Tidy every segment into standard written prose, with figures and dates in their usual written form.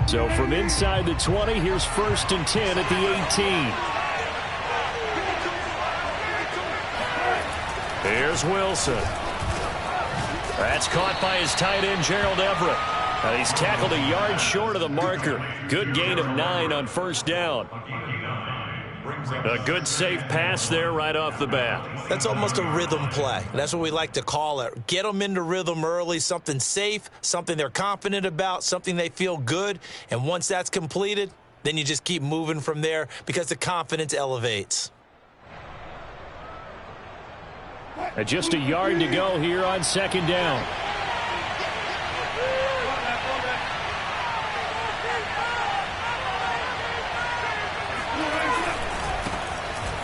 So from inside the 20, here's 1st and 10 at the 18. Here's Wilson. That's caught by his tight end, Gerald Everett. He's tackled a yard short of the marker. Good gain of 9 on 1st down. A good safe pass there right off the bat. That's almost a rhythm play. That's what we like to call it. Get them into rhythm early, something safe, something they're confident about, something they feel good. And once that's completed, then you just keep moving from there because the confidence elevates. Just a yard to go here on 2nd down.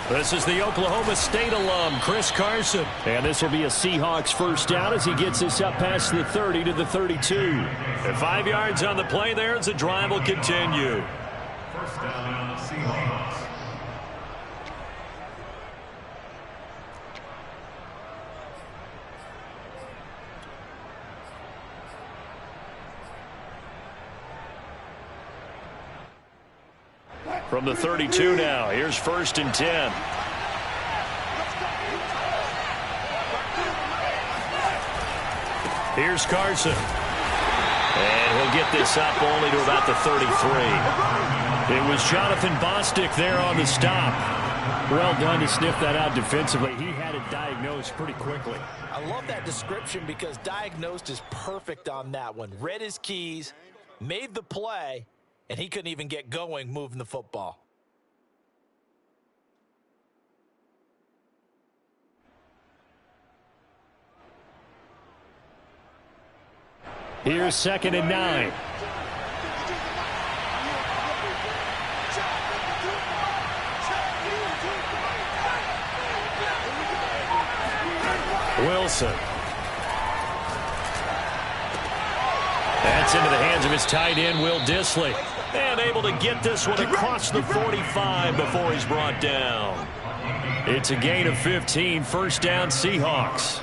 This is the Oklahoma State alum, Chris Carson. And this will be a Seahawks 1st down as he gets this up past the 30 to the 32. And 5 yards on the play there as the drive will continue. 1st down, Seahawks. From the 32 now, here's 1st and 10. Here's Carson. And he'll get this up only to about the 33. It was Jonathan Bostic there on the stop. Well done to sniff that out defensively. He had it diagnosed pretty quickly. I love that description because diagnosed is perfect on that one. Read his keys, made the play, and he couldn't even get going moving the football. Here's 2nd and 9. Wilson. That's into the hands of his tight end, Will Dissly. And able to get this one across the 45 before he's brought down. It's a gain of 15, 1st down Seahawks.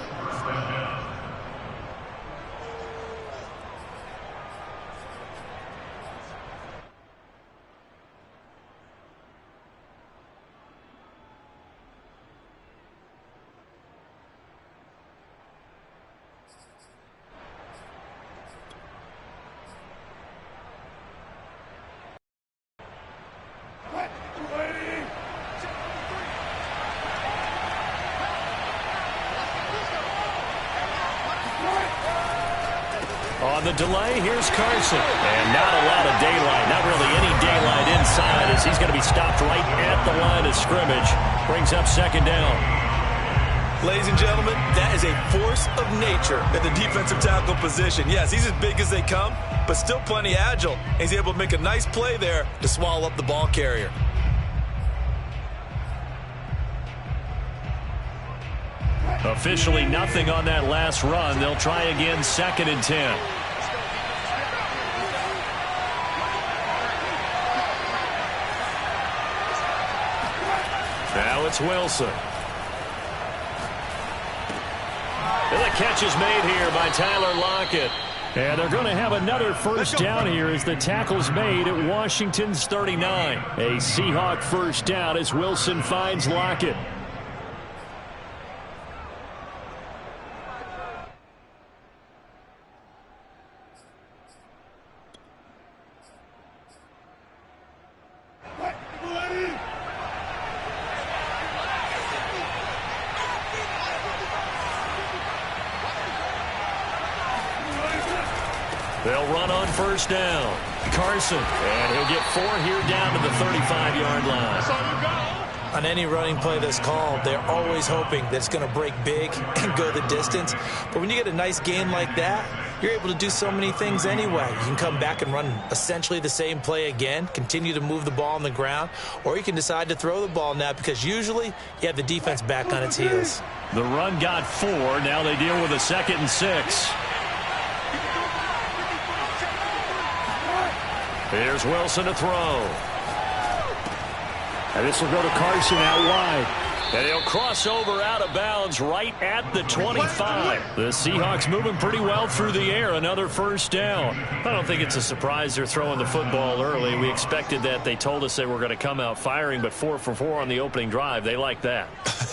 On the delay, here's Carson. And not a lot of daylight, not really any daylight inside as he's going to be stopped right at the line of scrimmage. Brings up 2nd down. Ladies and gentlemen, that is a force of nature at the defensive tackle position. Yes, he's as big as they come, but still plenty agile. And he's able to make a nice play there to swallow up the ball carrier. Officially nothing on that last run. They'll try again 2nd and 10. Now it's Wilson. And the catch is made here by Tyler Lockett. And they're going to have another 1st down here as the tackle's made at Washington's 39. A Seahawk 1st down as Wilson finds Lockett. They'll run on 1st down. Carson, and he'll get 4 here down to the 35-yard line. On any running play that's called, they're always hoping that it's going to break big and go the distance. But when you get a nice gain like that, you're able to do so many things anyway. You can come back and run essentially the same play again, continue to move the ball on the ground, or you can decide to throw the ball now because usually you have the defense back on its heels. The run got 4. Now they deal with a 2nd and 6. Here's Wilson to throw. And this will go to Carson out wide. And he'll cross over out of bounds right at the 25. The Seahawks moving pretty well through the air. Another first down. I don't think it's a surprise they're throwing the football early. We expected that. They told us they were going to come out firing, but 4 for 4 on the opening drive. They like that.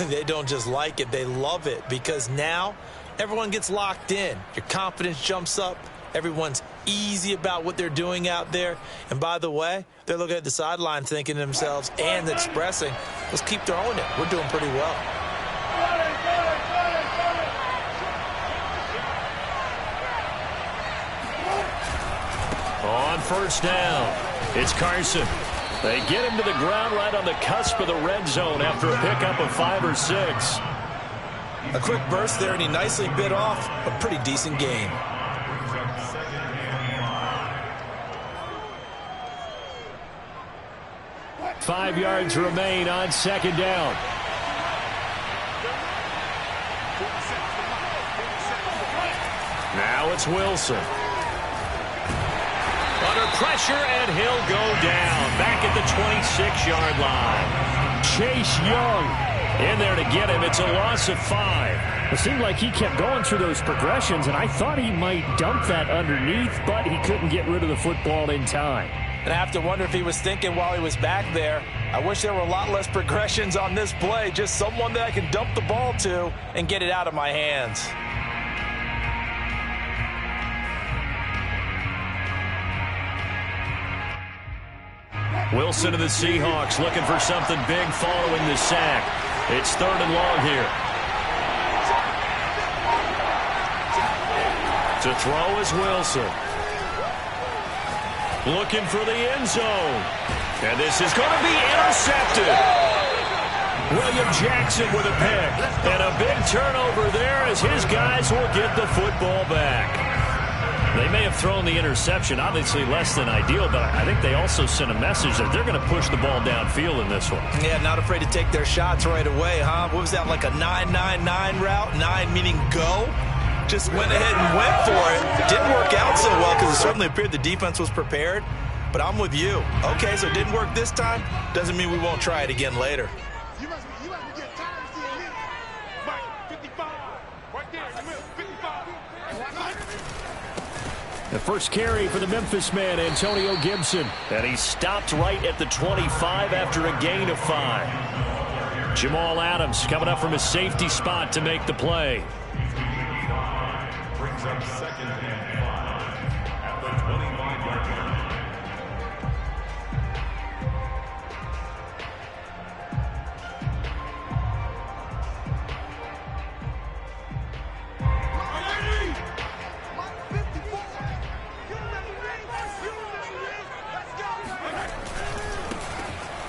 They don't just like it. They love it because now everyone gets locked in. Your confidence jumps up. Everyone's easy about what they're doing out there. And by the way, they're looking at the sideline thinking to themselves and expressing, let's keep throwing it. We're doing pretty well. On first down, it's Carson. They get him to the ground right on the cusp of the red zone after a pickup of 5 or 6. A quick burst there, and he nicely bit off a pretty decent gain. Five yards remain on second down. Now it's Wilson. Under pressure, and he'll go down. Back at the 26-yard line. Chase Young in there to get him. It's a loss of 5. It seemed like he kept going through those progressions, and I thought he might dump that underneath, but he couldn't get rid of the football in time. And I have to wonder if he was thinking while he was back there, I wish there were a lot less progressions on this play. Just someone that I can dump the ball to and get it out of my hands. Wilson of the Seahawks looking for something big following the sack. It's 3rd and long here. To throw is Wilson. Looking for the end zone. And this is going to be intercepted. William Jackson with a pick. And a big turnover there as his guys will get the football back. They may have thrown the interception, obviously less than ideal, but I think they also sent a message that they're going to push the ball downfield in this one. Yeah, not afraid to take their shots right away, huh? What was that, like a 9-9-9 route? 9 meaning go? Just went ahead and went for it. Didn't work out so well because it certainly appeared the defense was prepared. But I'm with you. Okay, so it didn't work this time. Doesn't mean we won't try it again later. You must be getting tired of seeing me. Mike, 55. Right there, 55. The first carry for the Memphis man, Antonio Gibson. And he stopped right at the 25 after a gain of 5. Jamal Adams coming up from his safety spot to make the play. Brings up 2nd and 5 at the 25-yard line.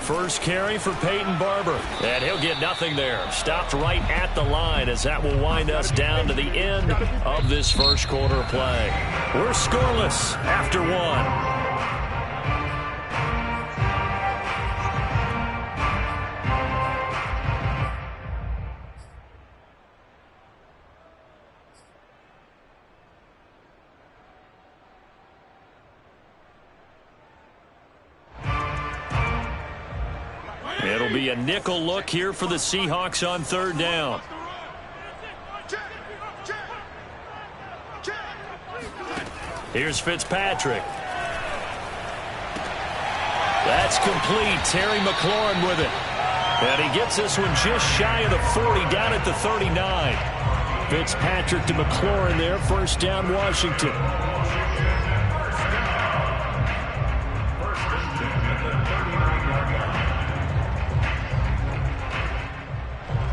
First carry for Peyton Barber. And he'll get nothing there. Stopped right at the line as that will wind us down to the end of this first quarter play. We're scoreless after 1. It'll be a nickel look here for the Seahawks on 3rd down. Here's Fitzpatrick. That's complete. Terry McLaurin with it. And he gets this one just shy of the 40, down at the 39. Fitzpatrick to McLaurin there. First down, Washington.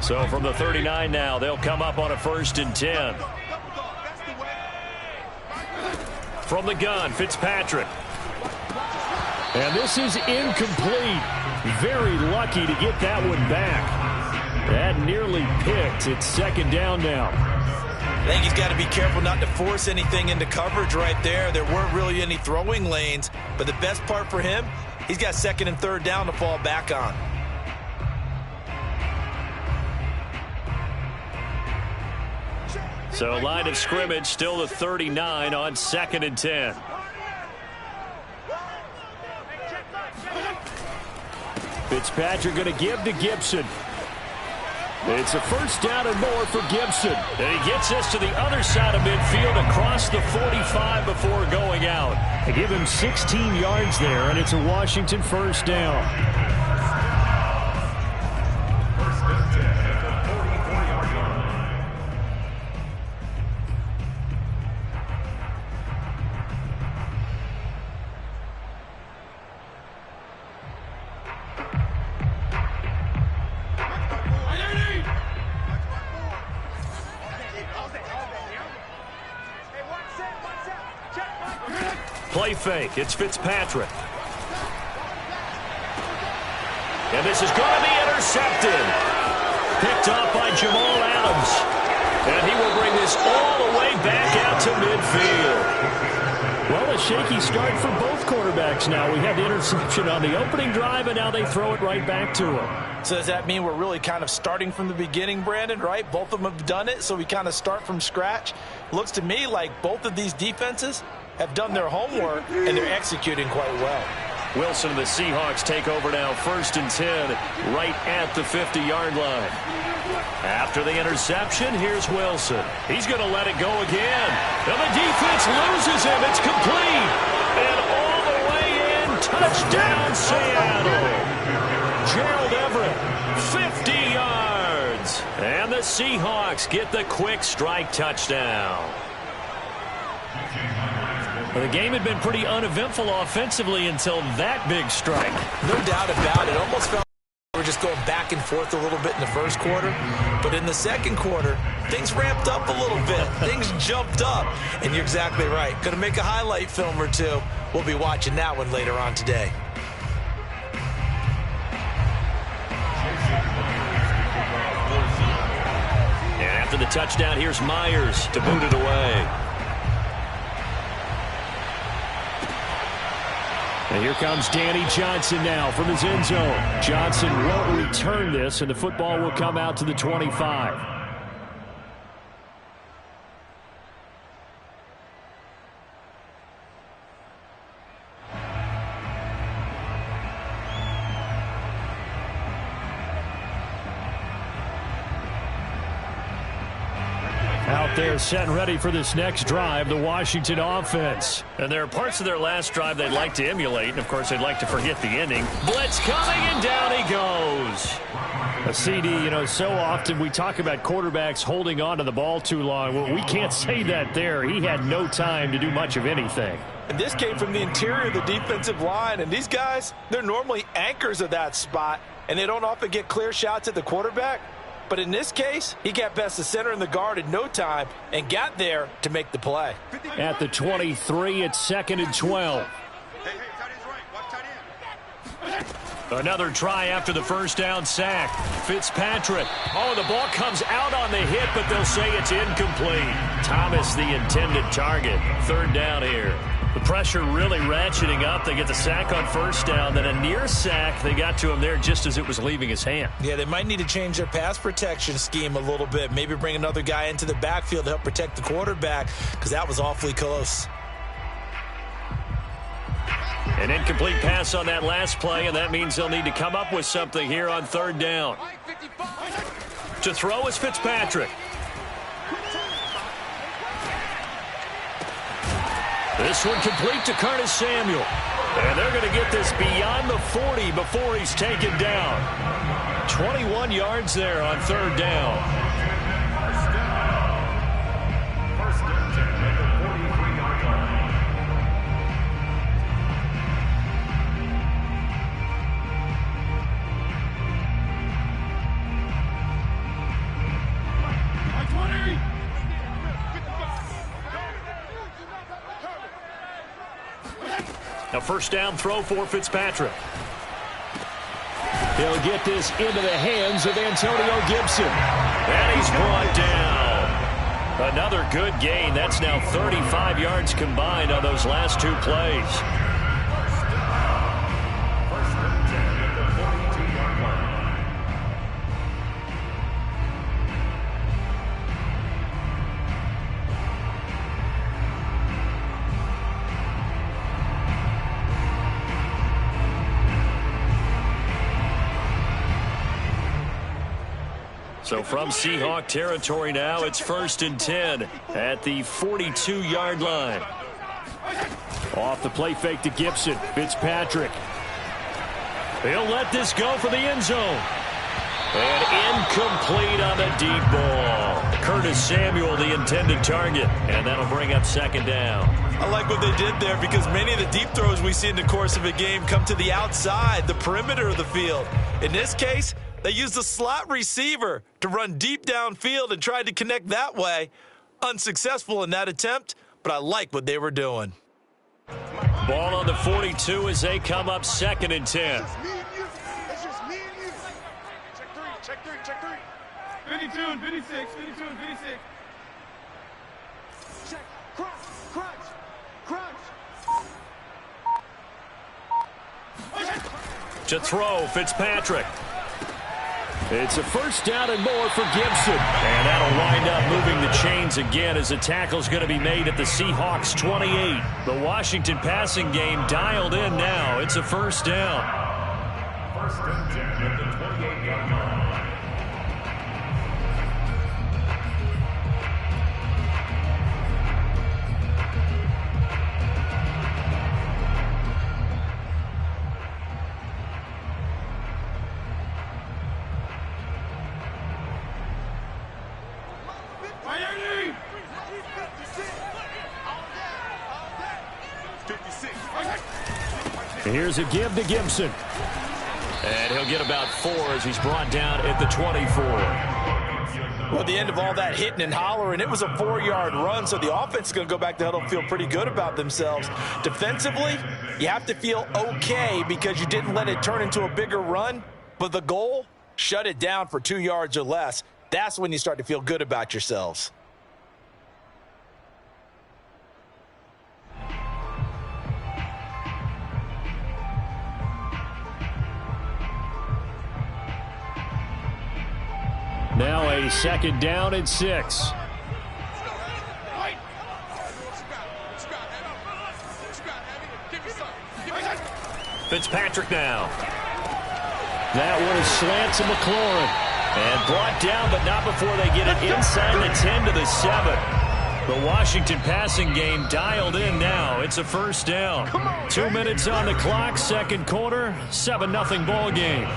So from the 39 now, they'll come up on a 1st and 10. From the gun, Fitzpatrick. And this is incomplete. Very lucky to get that one back. That nearly picked. It's 2nd down now. I think he's got to be careful not to force anything into coverage right there. There weren't really any throwing lanes. But the best part for him, he's got 2nd and 3rd down to fall back on. So line of scrimmage still the 39 on 2nd and 10. Fitzpatrick going to give to Gibson. It's a first down and more for Gibson. And he gets this to the other side of midfield across the 45 before going out. They give him 16 yards there, and it's a Washington first down. Play fake. It's Fitzpatrick. And this is going to be intercepted. Picked off by Jamal Adams. And he will bring this all the way back out to midfield. Well, a shaky start for both quarterbacks now. We had the interception on the opening drive, and now they throw it right back to him. So does that mean we're really kind of starting from the beginning, Brandon, right? Both of them have done it, so we kind of start from scratch. Looks to me like both of these defenses have done their homework, and they're executing quite well. Wilson and the Seahawks take over now, 1st and 10, right at the 50-yard line. After the interception, here's Wilson. He's going to let it go again. And the defense loses him. It's complete. And all the way in, touchdown Seattle. Gerald Everett, 50 yards. And the Seahawks get the quick strike touchdown. Well, the game had been pretty uneventful offensively until that big strike. No doubt about it. Almost felt like we were just going back and forth a little bit in the first quarter. But in the second quarter, things ramped up a little bit. Things jumped up. And you're exactly right. Going to make a highlight film or two. We'll be watching that one later on today. And after the touchdown, here's Myers to boot it away. And here comes Danny Johnson now from his end zone. Johnson won't return this, and the football will come out to the 25. Out there set and ready for this next drive, the Washington offense. And there are parts of their last drive they'd like to emulate, and of course they'd like to forget the ending. Blitz coming, and down he goes. A CD, you know, so often we talk about quarterbacks holding on to the ball too long. Well, we can't say that there. He had no time to do much of anything. And this came from the interior of the defensive line, and these guys, they're normally anchors of that spot, and they don't often get clear shots at the quarterback. But in this case, he got past the center and the guard in no time and got there to make the play. At the 23, it's 2nd and 12. Another try after the first down sack. Fitzpatrick. Oh, the ball comes out on the hit, but they'll say it's incomplete. Thomas, the intended target. 3rd down here. The pressure really ratcheting up. They get the sack on first down, then a near sack. They got to him there just as it was leaving his hand. Yeah, they might need to change their pass protection scheme a little bit. Maybe bring another guy into the backfield to help protect the quarterback, because that was awfully close. An incomplete pass on that last play, and that means they'll need to come up with something here on 3rd down. To throw is Fitzpatrick. This one complete to Curtis Samuel. And they're going to get this beyond the 40 before he's taken down. 21 yards there on 3rd down. A first down throw for Fitzpatrick. He'll get this into the hands of Antonio Gibson. And he's brought down. Another good gain. That's now 35 yards combined on those last 2 plays. So from Seahawk territory now, it's 1st and 10 at the 42-yard line. Off the play fake to Gibson. Fitzpatrick. He'll let this go for the end zone. And incomplete on the deep ball. Curtis Samuel, the intended target. And that'll bring up 2nd down. I like what they did there because many of the deep throws we see in the course of a game come to the outside, the perimeter of the field. In this case, they used a slot receiver to run deep downfield and tried to connect that way. Unsuccessful in that attempt, but I like what they were doing. Ball on the 42 as they come up 2nd and 10. It's just me and you. Check three. 52 and 56, 52 and 56. Check, crunch. To throw, Fitzpatrick. It's a 1st down and more for Gibson. And that'll wind up moving the chains again as the tackle's going to be made at the Seahawks 28. The Washington passing game dialed in now. It's a 1st down. 1st and 10 at the 28-yard line. Here's a give to Gibson. And he'll get about 4 as he's brought down at the 24. Well, at the end of all that hitting and hollering, it was a 4-yard run, so the offense is going to go back to huddle and feel pretty good about themselves. Defensively, you have to feel okay because you didn't let it turn into a bigger run, but the goal, shut it down for 2 yards or less. That's when you start to feel good about yourselves. Now a 2nd down and 6. Fitzpatrick now. That one is slant to McLaurin. And brought down, but not before they get it inside the 10 to the 7. The Washington passing game dialed in now. It's a 1st down. 2 minutes on the clock, 2nd quarter, 7-0 ball game.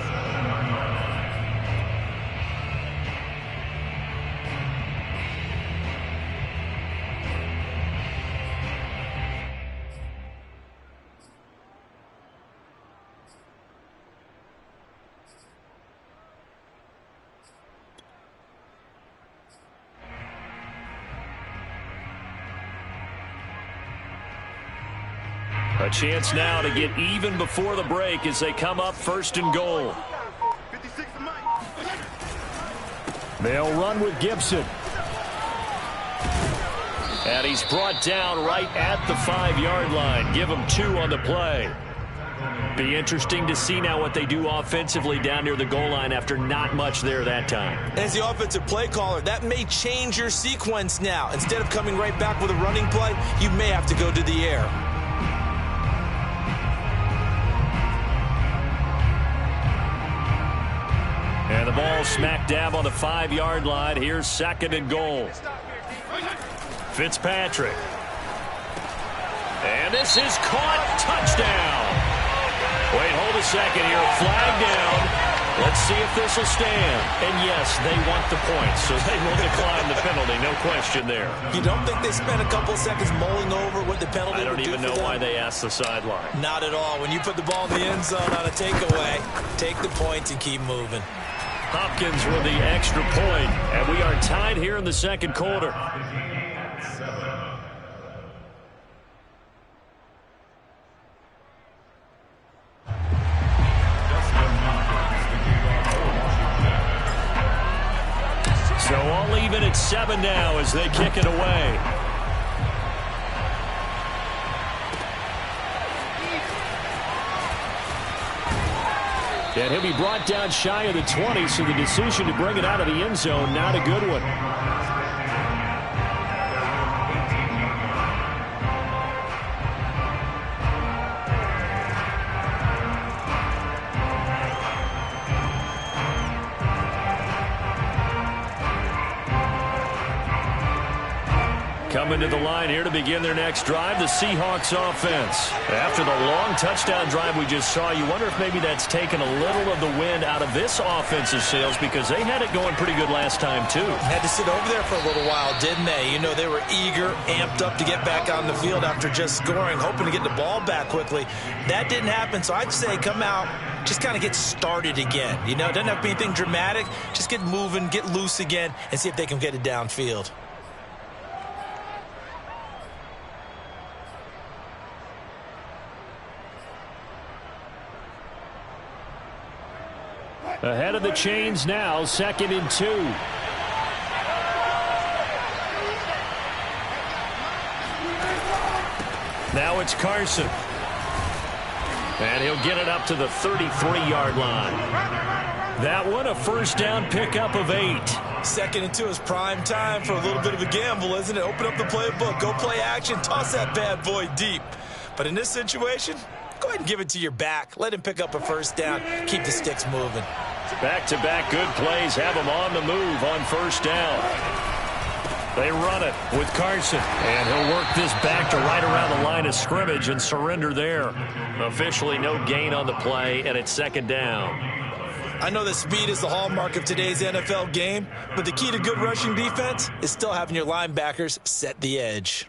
A chance now to get even before the break as they come up 1st and goal. They'll run with Gibson. And he's brought down right at the 5-yard line. Give him 2 on the play. Be interesting to see now what they do offensively down near the goal line after not much there that time. As the offensive play caller, that may change your sequence now. Instead of coming right back with a running play, you may have to go to the air. And the ball smack dab on the 5-yard line. Here's 2nd and goal. Fitzpatrick. And this is caught. Touchdown. Wait, hold a second here. Flag down. Let's see if this will stand. And yes, they want the points, so they will decline the penalty. No question there. You don't think they spent a couple seconds mulling over what the penalty would do? I don't even know why they asked the sideline. Not at all. When you put the ball in the end zone on a takeaway, take the points and keep moving. Hopkins with the extra point, and we are tied here in the 2nd quarter. So all even at 7 now as they kick it away. And he'll be brought down shy of the 20, so the decision to bring it out of the end zone, not a good one. coming to the line here to begin their next drive, the Seahawks offense. After the long touchdown drive we just saw, you wonder if maybe that's taken a little of the wind out of this offense's sails because they had it going pretty good last time, too. Had to sit over there for a little while, didn't they? You know, they were eager, amped up to get back on the field after just scoring, hoping to get the ball back quickly. That didn't happen, so I'd say come out, just kind of get started again. You know, it doesn't have to be anything dramatic. Just get moving, get loose again, and see if they can get it downfield. Ahead of the chains now, 2nd and 2. Now it's Carson. And he'll get it up to the 33-yard line. That one, a first down pickup of 8. 2nd and 2 is prime time for a little bit of a gamble, isn't it? Open up the playbook, go play action, toss that bad boy deep. But in this situation, go ahead and give it to your back. Let him pick up a first down. Keep the sticks moving. Back-to-back good plays have him on the move on first down. They run it with Carson, and he'll work this back to right around the line of scrimmage and surrender there. Officially no gain on the play, and it's 2nd down. I know that speed is the hallmark of today's NFL game, but the key to good rushing defense is still having your linebackers set the edge.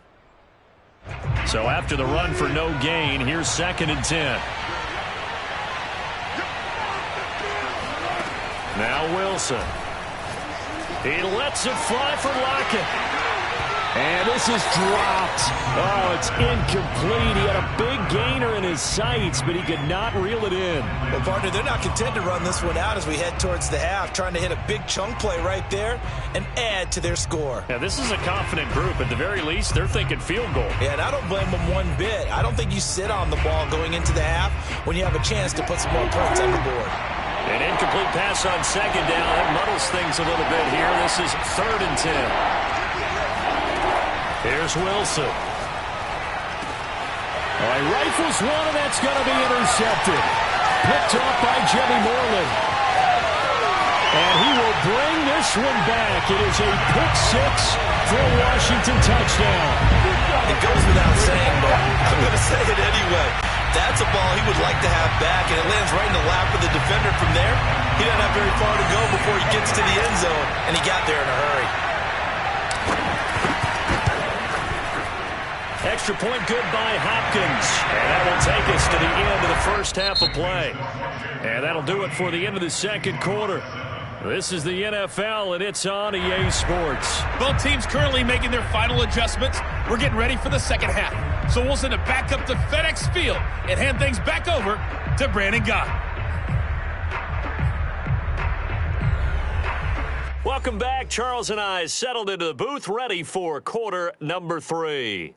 So after the run for no gain, here's 2nd and 10. Now Wilson. He lets it fly for Lockett. And this is dropped. Oh, it's incomplete. He had a big gainer in his sights, but he could not reel it in. Well, partner, they're not content to run this one out as we head towards the half, trying to hit a big chunk play right there and add to their score. Yeah, this is a confident group. At the very least, they're thinking field goal. Yeah, and I don't blame them one bit. I don't think you sit on the ball going into the half when you have a chance to put some more points on the board. An incomplete pass on 2nd down. That muddles things a little bit here. This is 3rd and 10. Here's Wilson. All right, rifles one, and that's going to be intercepted. Picked off by Jimmy Moreland. And he will bring this one back. It is a pick 6 for a Washington touchdown. It goes without saying, but I'm going to say it anyway. That's a ball he would like to have back, and it lands right in the lap of the defender from there. He doesn't have very far to go before he gets to the end zone, and he got there in a hurry. Extra point good by Hopkins. And that will take us to the end of the first half of play. And that'll do it for the end of the second quarter. This is the NFL, and it's on EA Sports. Both teams currently making their final adjustments. We're getting ready for the second half. So we'll send it back up to FedEx Field and hand things back over to Brandon Gott. Welcome back. Charles and I settled into the booth, ready for quarter number 3.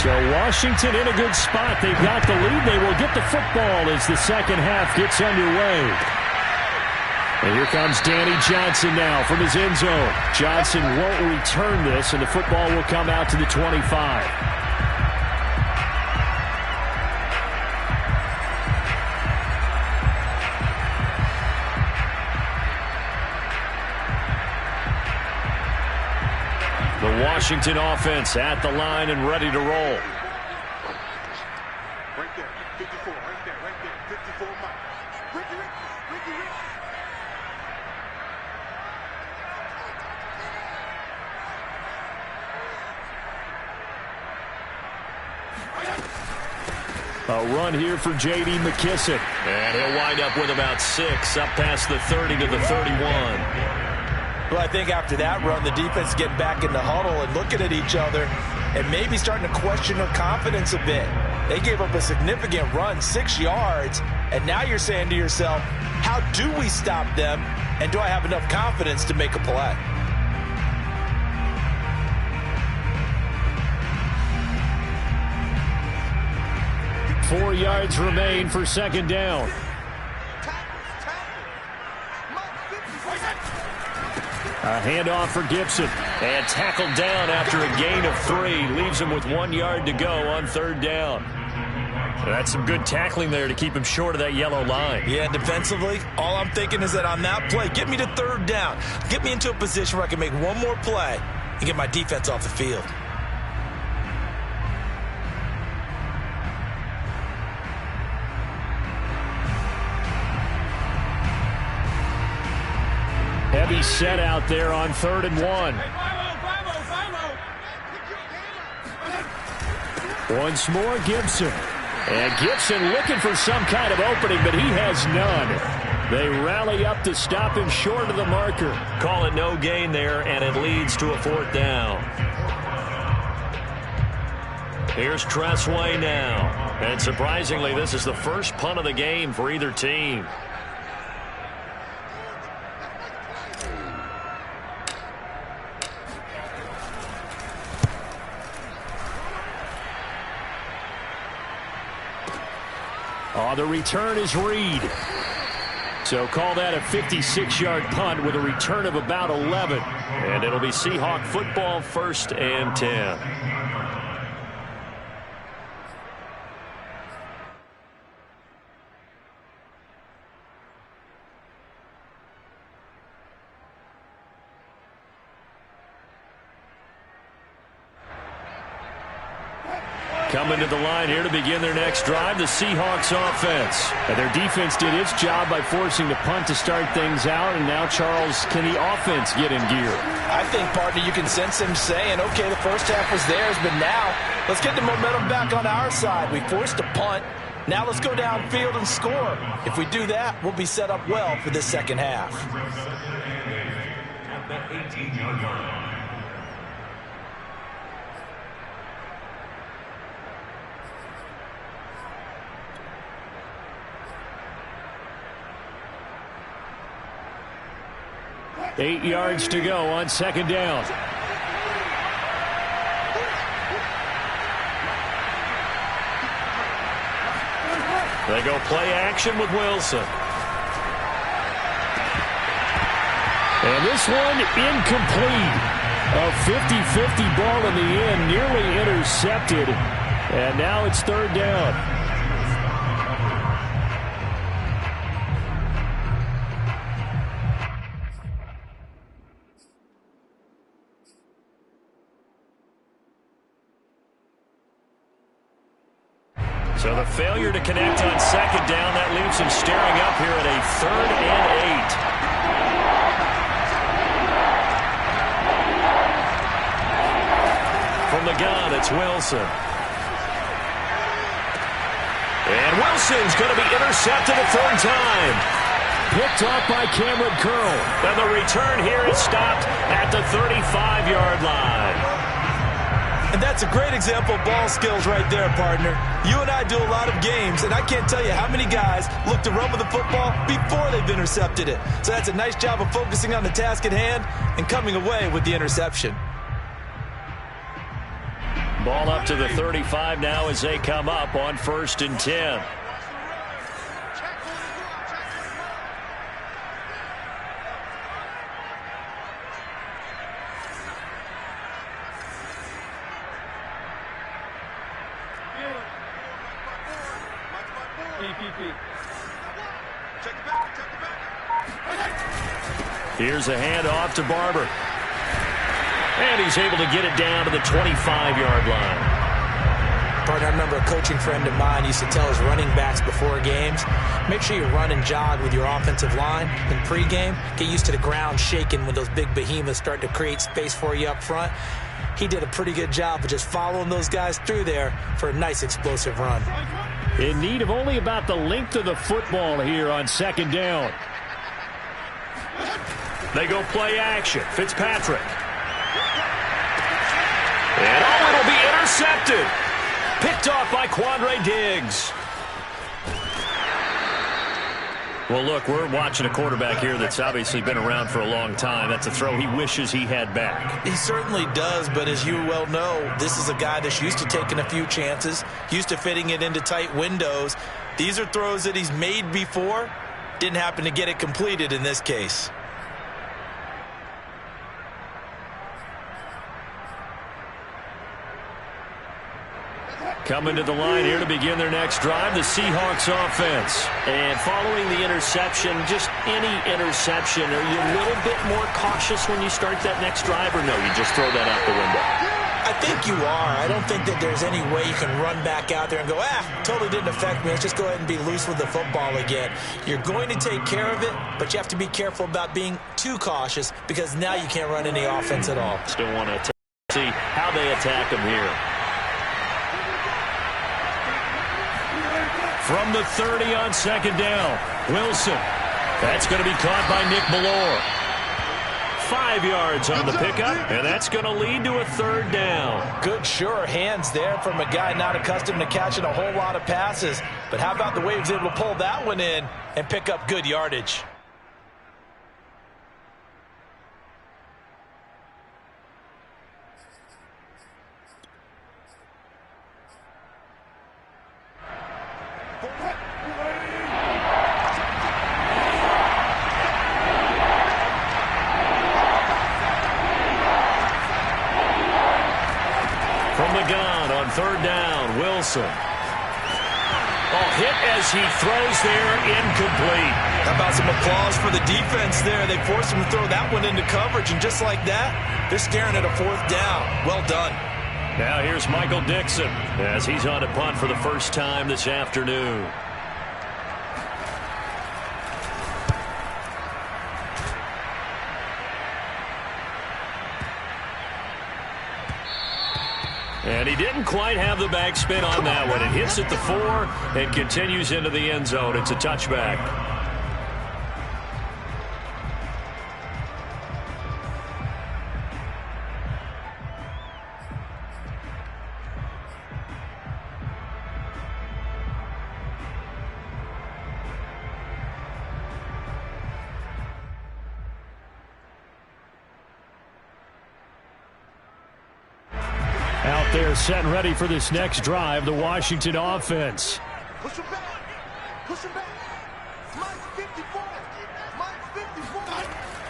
So Washington in a good spot. They've got the lead. They will get the football as the second half gets underway. And here comes Danny Johnson now from his end zone. Johnson won't return this, and the football will come out to the 25. The Washington offense at the line and ready to roll. Right there, 54, right there, 54 Mike. Ricky. A run here for J.D. McKissick. And he'll wind up with about 6, up past the 30 to the 31. Well, I think after that run, the defense is getting back in the huddle and looking at each other and maybe starting to question their confidence a bit. They gave up a significant run, 6 yards, and now you're saying to yourself, how do we stop them, and do I have enough confidence to make a play? Four yards remain for second down. A handoff for Gibson. And tackled down after a gain of 3. Leaves him with 1 yard to go on 3rd down. That's some good tackling there to keep him short of that yellow line. Yeah, defensively, all I'm thinking is that on that play, get me to 3rd down. Get me into a position where I can make one more play and get my defense off the field. Heavy set out there on 3rd and 1. Once more, Gibson. And Gibson looking for some kind of opening, but he has none. They rally up to stop him short of the marker. Call it no gain there, and it leads to a 4th down. Here's Tressway now. And surprisingly, this is the first punt of the game for either team. Oh, the return is Reed. So call that a 56-yard punt with a return of about 11. And it'll be Seahawk football, 1st and 10. Coming to the line here to begin their next drive, the Seahawks offense. And their defense did its job by forcing the punt to start things out, and now, Charles, can the offense get in gear? I think, partner, you can sense him saying, okay, the first half was theirs, but now let's get the momentum back on our side. We forced a punt. Now let's go downfield and score. If we do that, we'll be set up well for this second half. At the 18-yard line. Eight yards to go on 2nd down. They go play action with Wilson. And this one incomplete. A 50-50 ball in the end, nearly intercepted. And now it's 3rd down. So the failure to connect on 2nd down, that leaves him staring up here at a 3rd and 8. From the gun, it's Wilson. And Wilson's going to be intercepted a 3rd time. Picked off by Cameron Curl. And the return here is stopped at the 35-yard line. And that's a great example of ball skills right there, partner. You and I do a lot of games, and I can't tell you how many guys look to run with the football before they've intercepted it. So that's a nice job of focusing on the task at hand and coming away with the interception. Ball up to the 35 now as they come up on 1st and 10. Here's a handoff to Barber. And he's able to get it down to the 25-yard line. Partner, I remember a coaching friend of mine used to tell his running backs before games, make sure you run and jog with your offensive line in pregame. Get used to the ground shaking when those big behemoths start to create space for you up front. He did a pretty good job of just following those guys through there for a nice explosive run. In need of only about the length of the football here on 2nd down. They go play action. Fitzpatrick. And it'll be intercepted. Picked off by Quandre Diggs. Well, look, we're watching a quarterback here that's obviously been around for a long time. That's a throw he wishes he had back. He certainly does, but as you well know, this is a guy that's used to taking a few chances, used to fitting it into tight windows. These are throws that he's made before. Didn't happen to get it completed in this case. Coming to the line here to begin their next drive, the Seahawks offense. And following the interception, just any interception, are you a little bit more cautious when you start that next drive, or no, you just throw that out the window? I think you are. I don't think that there's any way you can run back out there and go, totally didn't affect me. Let's just go ahead and be loose with the football again. You're going to take care of it, but you have to be careful about being too cautious because now you can't run any offense at all. Still want to see how they attack them here. From the 30 on second down, Wilson. That's going to be caught by Nick Ballore. 5 yards on the pickup, and that's going to lead to a third down. Good, sure hands there from a guy not accustomed to catching a whole lot of passes. But how about the way he was able to pull that one in and pick up good yardage? Third down, Wilson. Hit as he throws there, incomplete. How about some applause for the defense there? They forced him to throw that one into coverage, and just like that, they're staring at a fourth down. Well done. Now here's Michael Dixon as he's on to punt for the first time this afternoon. And he didn't quite have the backspin on that one. It hits at the 4 and continues into the end zone. It's a touchback. Out there set and ready for this next drive, the Washington offense. Push him back. Push him back. Mike 54. Mike 54.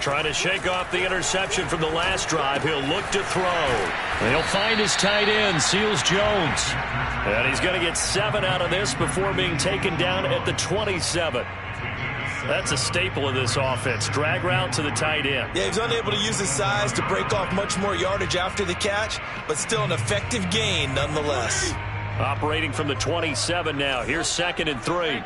Trying to shake off the interception from the last drive. He'll look to throw. He'll find his tight end, Seals Jones. And he's going to get 7 out of this before being taken down at the 27. That's a staple of this offense. Drag route to the tight end. Yeah, he's unable to use his size to break off much more yardage after the catch, but still an effective gain nonetheless. Operating from the 27 now. Here's 2nd and 3.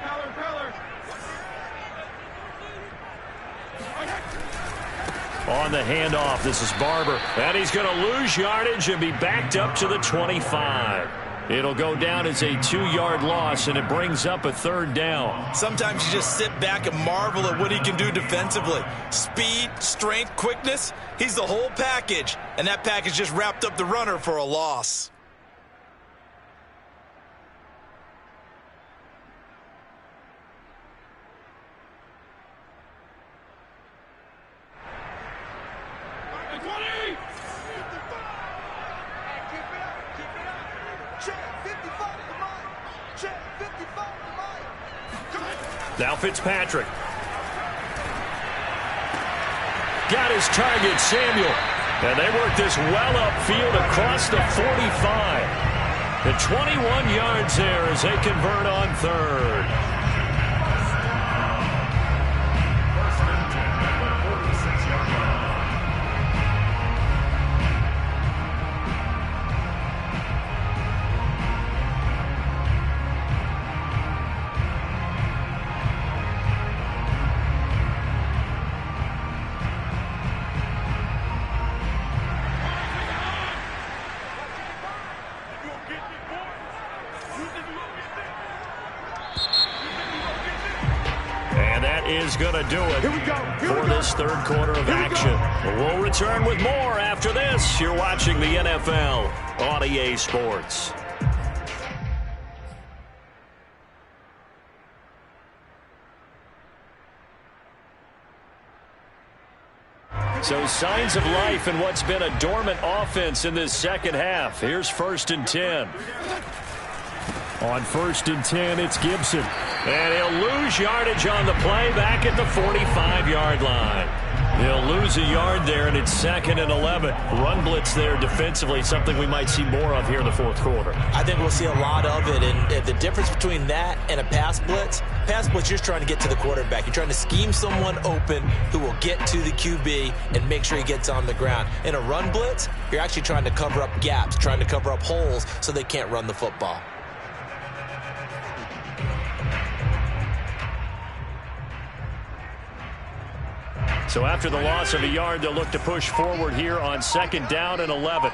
On the handoff, this is Barber. And he's going to lose yardage and be backed up to the 25. It'll go down as a 2-yard loss, and it brings up a third down. Sometimes you just sit back and marvel at what he can do defensively. Speed, strength, quickness, he's the whole package. And that package just wrapped up the runner for a loss. Now Fitzpatrick. Got his target, Samuel. And they work this well upfield across the 45. The 21 yards there as they convert on third. Is going to do it for this third quarter of action. We'll return with more after this. You're watching the NFL on EA Sports. So signs of life in what's been a dormant offense in this second half. Here's 1st and 10. On 1st and 10, it's Gibson. And he'll lose yardage on the play back at the 45-yard line. He'll lose a yard there, and it's 2nd and 11. Run blitz there defensively, something we might see more of here in the fourth quarter. I think we'll see a lot of it, and the difference between that and a pass blitz, you're just trying to get to the quarterback. You're trying to scheme someone open who will get to the QB and make sure he gets on the ground. In a run blitz, you're actually trying to cover up gaps, trying to cover up holes so they can't run the football. So after the loss of a yard, they'll look to push forward here on 2nd down and 11.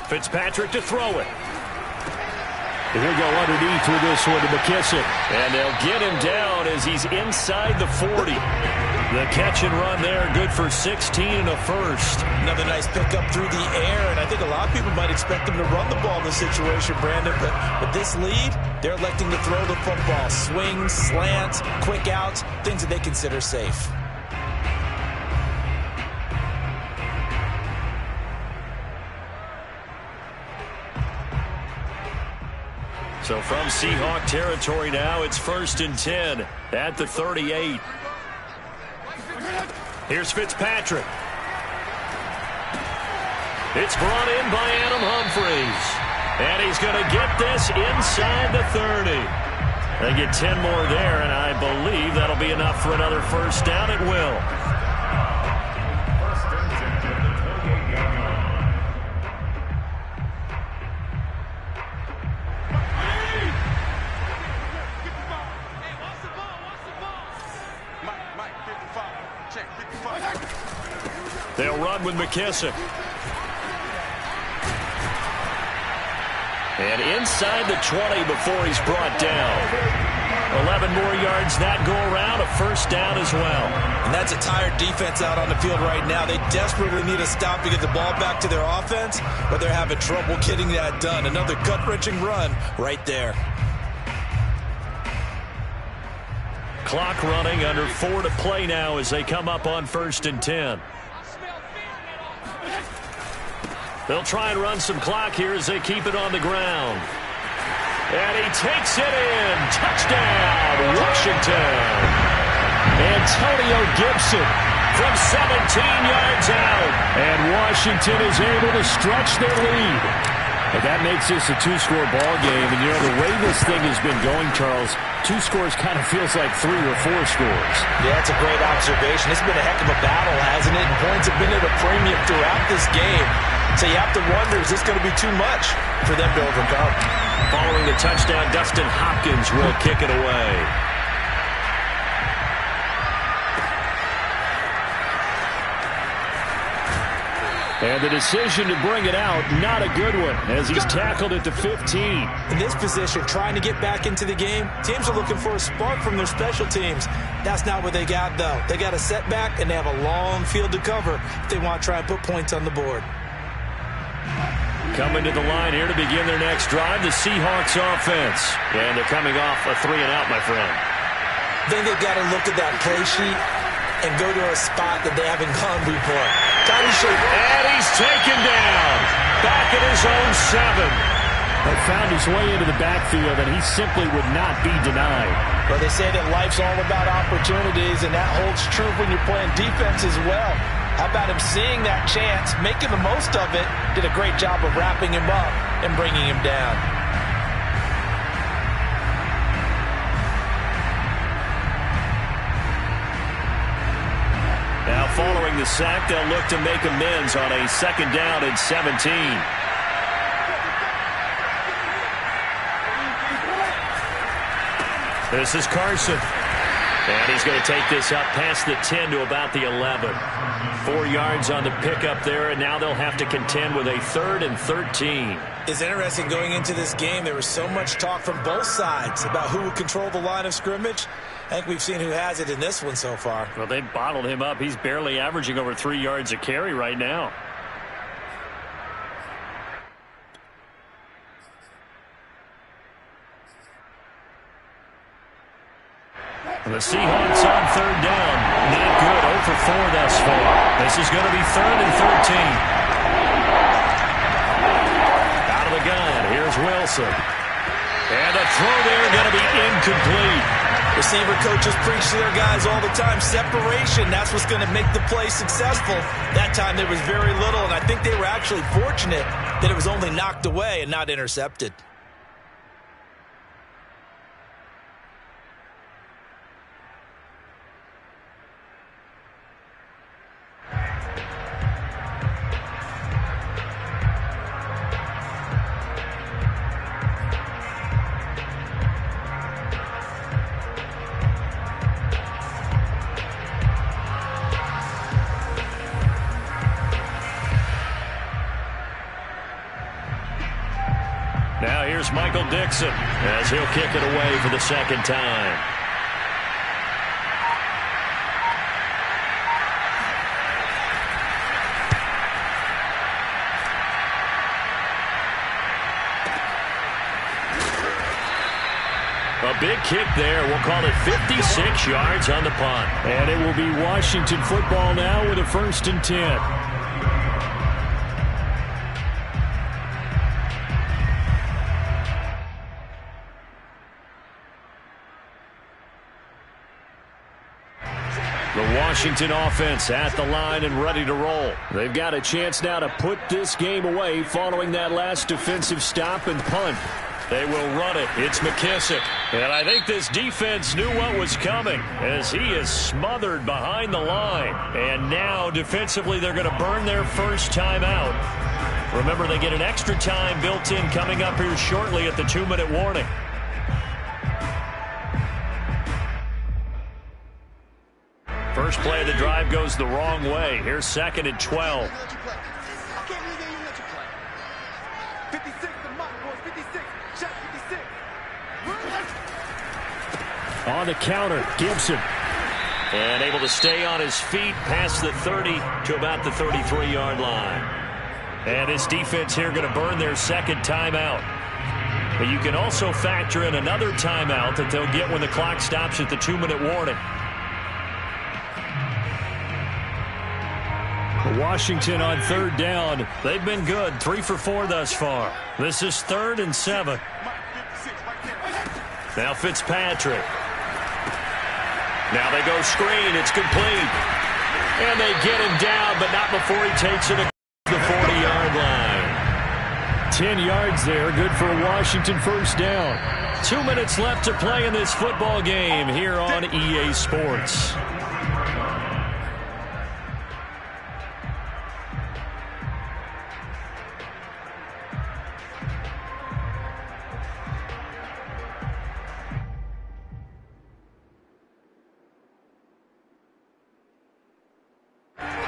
Fitzpatrick to throw it. He'll go underneath with this one to McKissick. And they'll get him down as he's inside the 40. The catch and run there, good for 16 and a first. Another nice pickup through the air, and I think a lot of people might expect him to run the ball in this situation, Brandon, but with this lead, they're electing to throw the football. Swings, slants, quick outs, things that they consider safe. So from Seahawk territory now, it's 1st and 10 at the 38. Here's Fitzpatrick. It's brought in by Adam Humphries. And he's going to get this inside the 30. They get 10 more there, and I believe that'll be enough for another first down. It will. They'll run with McKissick. And inside the 20 before he's brought down. 11 more yards that go around, a first down as well. And that's a tired defense out on the field right now. They desperately need a stop to get the ball back to their offense, but they're having trouble getting that done. Another gut-wrenching run right there. Clock running, under 4 to play now as they come up on 1st and 10. They'll try and run some clock here as they keep it on the ground. And he takes it in. Touchdown, Washington. Antonio Gibson from 17 yards out. And Washington is able to stretch their lead. And that makes this a two-score ball game. And, you know, the way this thing has been going, Charles, 2 scores kind of feels like 3 or 4 scores. Yeah, that's a great observation. It's been a heck of a battle, hasn't it? And points have been at a premium throughout this game. So you have to wonder, is this going to be too much for them to overcome? Following the touchdown, Dustin Hopkins will kick it away. And the decision to bring it out, not a good one, as he's tackled at the 15. In this position, trying to get back into the game, teams are looking for a spark from their special teams. That's not what they got, though. They got a setback, and they have a long field to cover if they want to try and put points on the board. Coming to the line here to begin their next drive, the Seahawks offense. And they're coming off a 3-and-out, my friend. I think they've got to look at that play sheet and go to a spot that they haven't gone before. And he's taken down. Back at his own 7. He found his way into the backfield, and he simply would not be denied. Well, they say that life's all about opportunities, and that holds true when you're playing defense as well. How about him seeing that chance, making the most of it, did a great job of wrapping him up and bringing him down. Now following the sack, they'll look to make amends on a 2nd down and 17. This is Carson. And he's going to take this up past the 10 to about the 11. 4 yards on the pickup there, and now they'll have to contend with a 3rd and 13. It's interesting going into this game. There was so much talk from both sides about who would control the line of scrimmage. I think we've seen who has it in this one so far. Well, they bottled him up. He's barely averaging over 3 yards a carry right now. The Seahawks on 3rd down. Not good. 0 for 4 thus far. This is going to be 3rd and 13. Out of the gun. Here's Wilson. And the throw there going to be incomplete. Receiver coaches preach to their guys all the time. Separation, that's what's going to make the play successful. That time there was very little, and I think they were actually fortunate that it was only knocked away and not intercepted. Now here's Michael Dixon as he'll kick it away for the second time. A big kick there. We'll call it 56 yards on the punt. And it will be Washington football now with a 1st and 10. The Washington offense at the line and ready to roll. They've got a chance now to put this game away following that last defensive stop and punt. They will run it. It's McKissick. And I think this defense knew what was coming as he is smothered behind the line. And now defensively they're going to burn their first time out. Remember, they get an extra time built in coming up here shortly at the 2-minute warning. First play of the drive goes the wrong way. Here's 2nd and 12. On the counter, Gibson. And able to stay on his feet past the 30 to about the 33-yard line. And his defense here going to burn their second timeout. But you can also factor in another timeout that they'll get when the clock stops at the 2-minute warning. Washington on 3rd down. They've been good. 3 for 4 thus far. This is 3rd and 7. Now Fitzpatrick. Now they go screen. It's complete. And they get him down, but not before he takes it to the 40-yard line. 10 yards there. Good for a Washington 1st down. 2 minutes left to play in this football game here on EA Sports.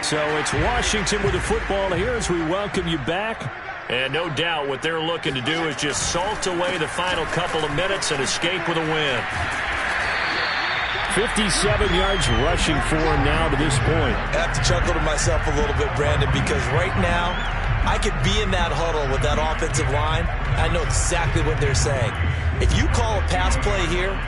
So it's Washington with the football here as we welcome you back. And no doubt what they're looking to do is just salt away the final couple of minutes and escape with a win. 57 yards rushing for him now to this point. I have to chuckle to myself a little bit, Brandon, because right now I could be in that huddle with that offensive line. I know exactly what they're saying. If you call a pass play here,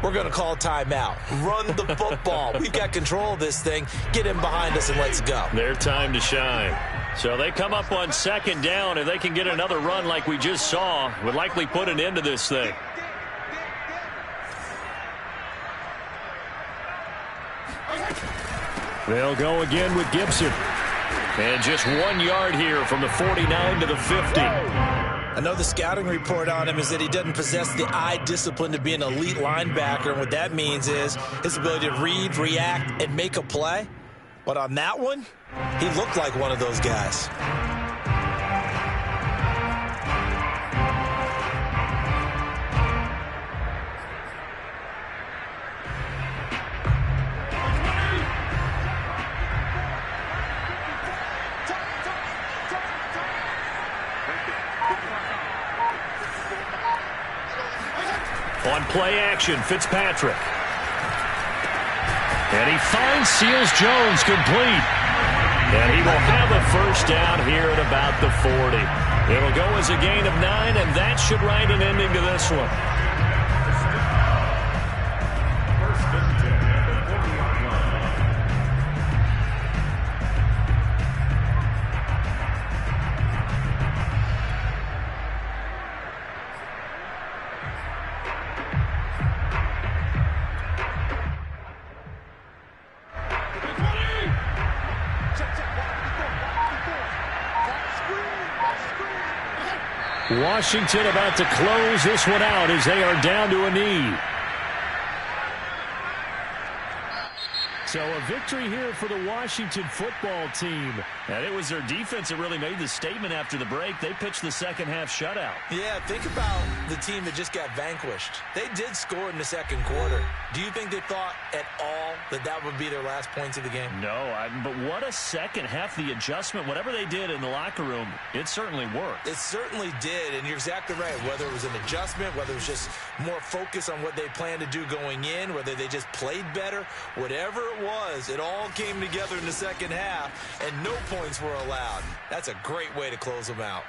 we're going to call a timeout. Run the football. We've got control of this thing. Get in behind us and let's go. Their time to shine. So they come up on 2nd down. If they can get another run like we just saw, would likely put an end to this thing. They'll go again with Gibson. And just 1 yard here from the 49 to the 50. I know the scouting report on him is that he doesn't possess the eye discipline to be an elite linebacker, and what that means is his ability to read, react, and make a play. But on that one, he looked like one of those guys. On play action, Fitzpatrick. And he finds Seals-Jones complete. And he will have a 1st down here at about the 40. It'll go as a gain of 9, and that should write an ending to this one. Washington about to close this one out as they are down to a knee. So a victory here for the Washington football team. And it was their defense that really made the statement after the break. They pitched the second half shutout. Yeah, think about the team that just got vanquished. They did score in the second quarter. Do you think they thought at all that that would be their last points of the game? No, but what a second half. The adjustment, whatever they did in the locker room, it certainly worked. It certainly did, and you're exactly right. Whether it was an adjustment, whether it was just more focus on what they planned to do going in, whether they just played better, whatever it was, it all came together in the second half, and no points were allowed. That's a great way to close them out.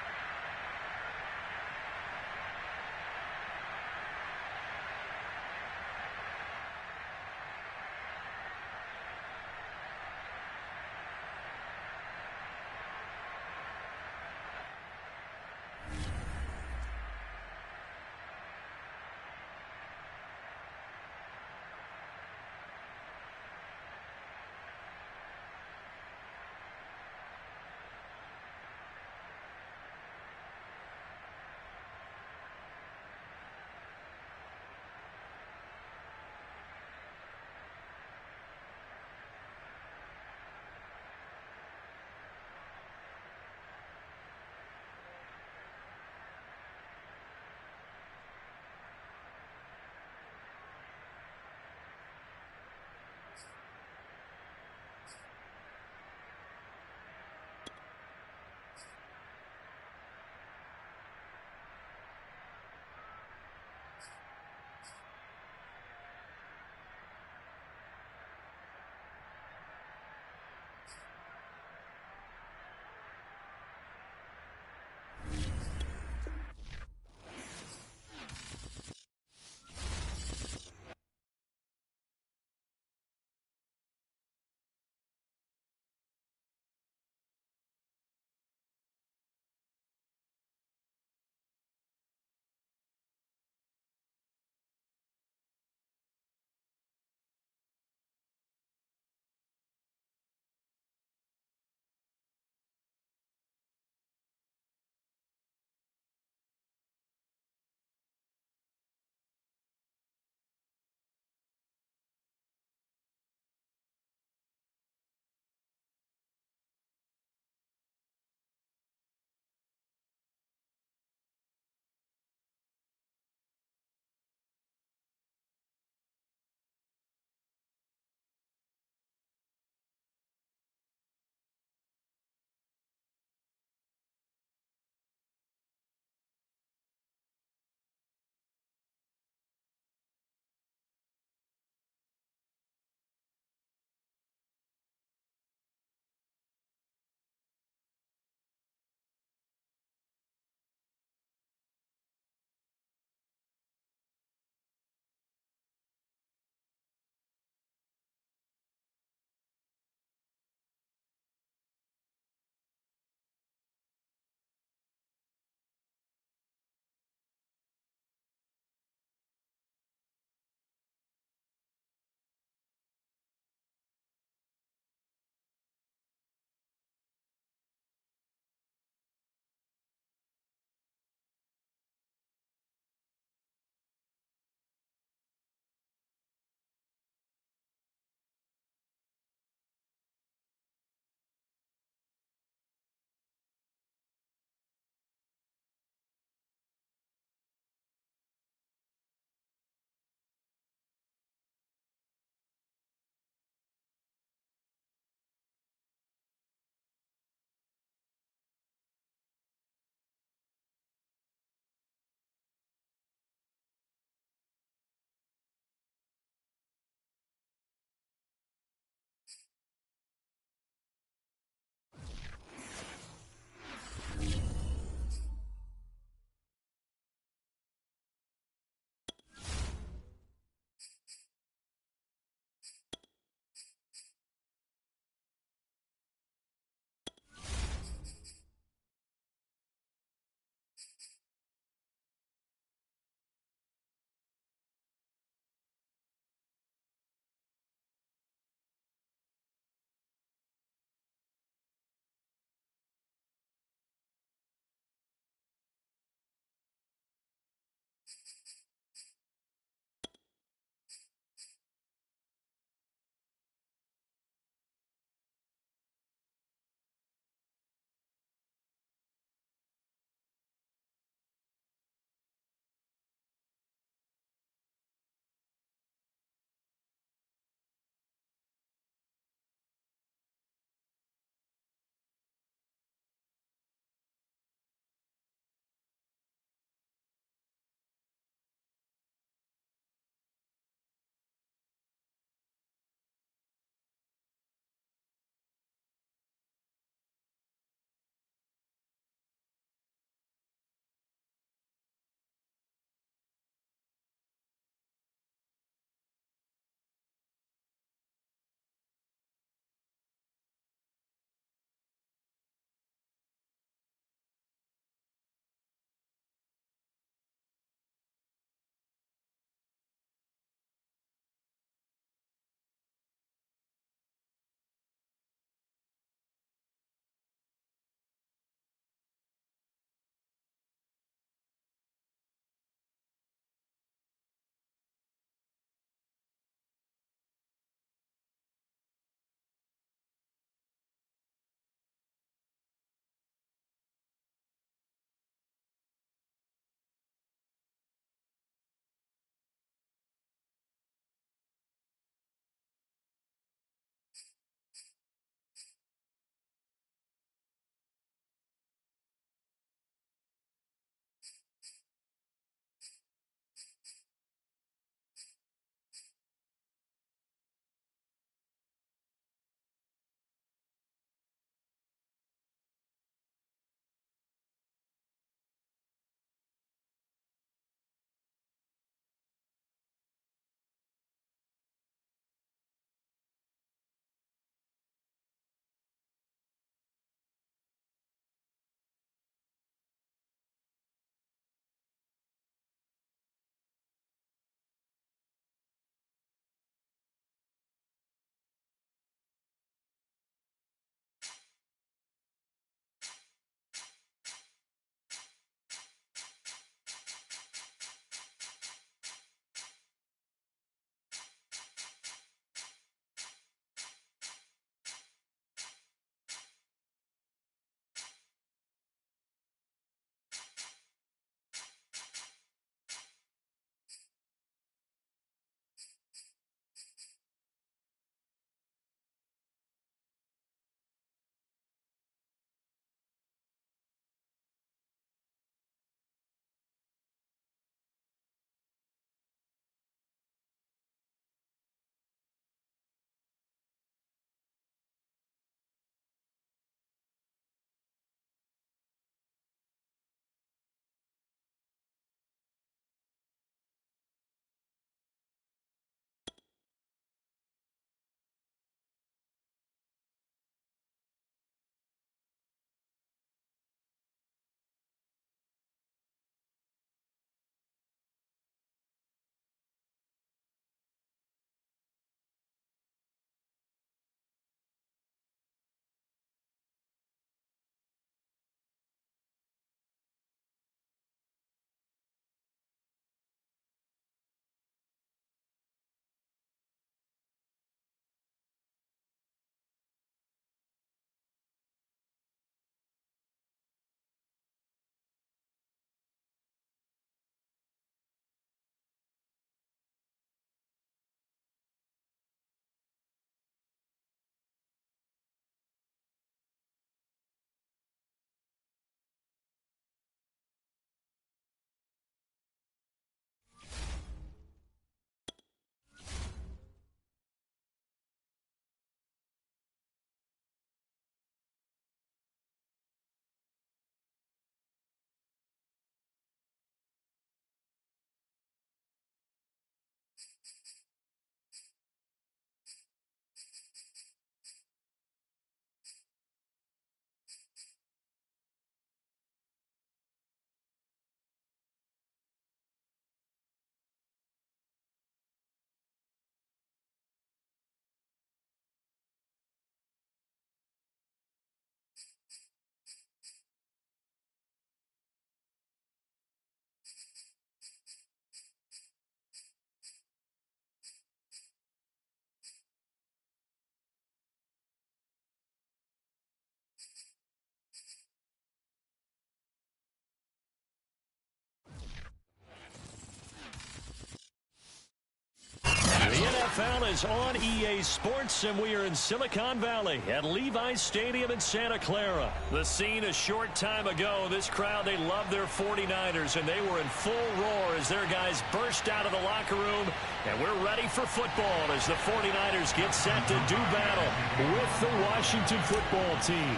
is on EA Sports, and we are in Silicon Valley at Levi's Stadium in Santa Clara. The scene a short time ago. This crowd, they love their 49ers, and they were in full roar as their guys burst out of the locker room. And we're ready for football as the 49ers get set to do battle with the Washington football team.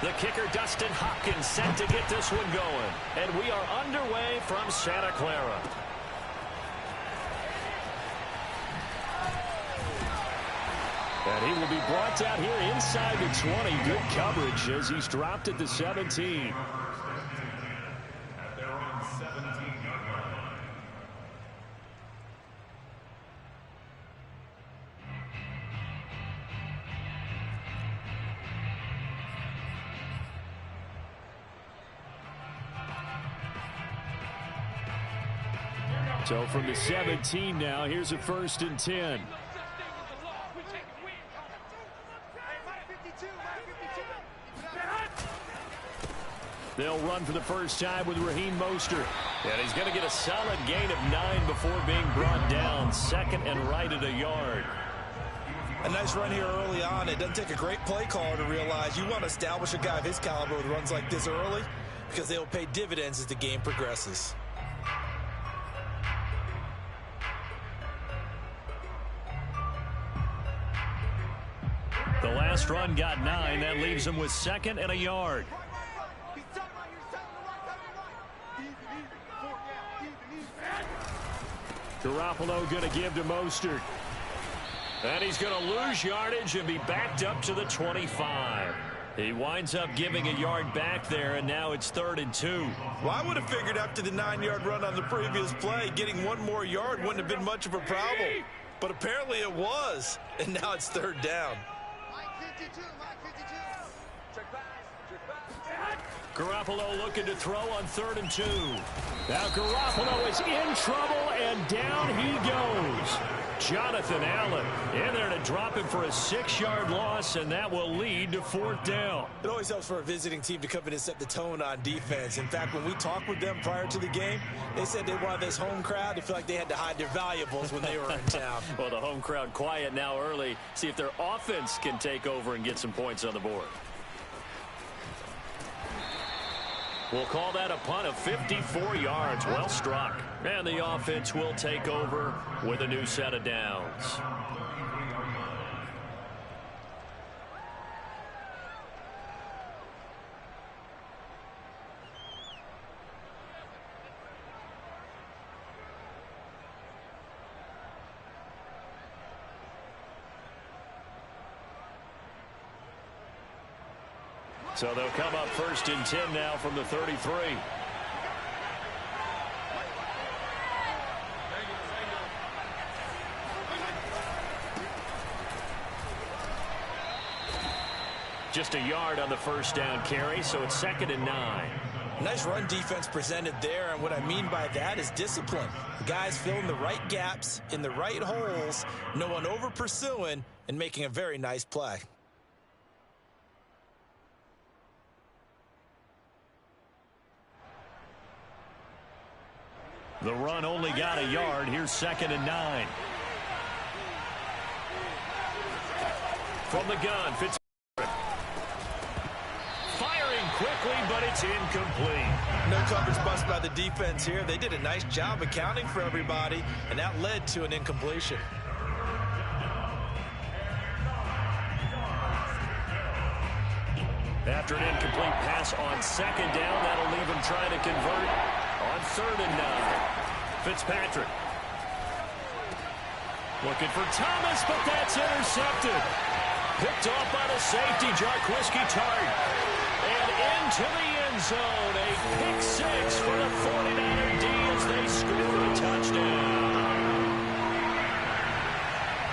The kicker, Dustin Hopkins, set to get this one going. And we are underway from Santa Clara. And he will be brought down here inside the 20. Good coverage as he's dropped at the 17. So from the 17 now, here's a 1st and 10. They'll run for the first time with Raheem Mostert. And he's going to get a solid gain of 9 before being brought down. 2nd and right at a yard. A nice run here early on. It doesn't take a great play caller to realize you want to establish a guy of his caliber with runs like this early because they will pay dividends as the game progresses. The last run got 9. That leaves him with 2nd and a yard. Garoppolo going to give to Mostert. And he's going to lose yardage and be backed up to the 25. He winds up giving a yard back there, and now it's 3rd and 2. Well, I would have figured after the 9-yard run on the previous play, getting 1 more yard wouldn't have been much of a problem. But apparently it was, and now it's 3rd down. Garoppolo looking to throw on 3rd and 2. Now Garoppolo is in trouble, and down he goes. Jonathan Allen in there to drop him for a 6-yard loss, and that will lead to 4th down. It always helps for a visiting team to come in and set the tone on defense. In fact, when we talked with them prior to the game, they said they wanted this home crowd to feel like they had to hide their valuables when they were in town. Well, the home crowd quiet now early. See if their offense can take over and get some points on the board. We'll call that a punt of 54 yards. Well struck. And the offense will take over with a new set of downs. So they'll come up 1st and 10 now from the 33. Just a yard on the 1st down carry, so it's 2nd and 9. Nice run defense presented there, and what I mean by that is discipline. The guys filling the right gaps in the right holes, no one over pursuing, and making a very nice play. The run only got a yard. Here's 2nd and 9. From the gun, Fitzpatrick. Firing quickly, but it's incomplete. No coverage bust by the defense here. They did a nice job accounting for everybody, and that led to an incompletion. After an incomplete pass on 2nd down, that'll leave him trying to convert on 3rd and 9. Fitzpatrick. Looking for Thomas, but that's intercepted. Picked off by the safety, Jarquiski Tart. And into the end zone. A pick 6 for the 49er D as they score a touchdown.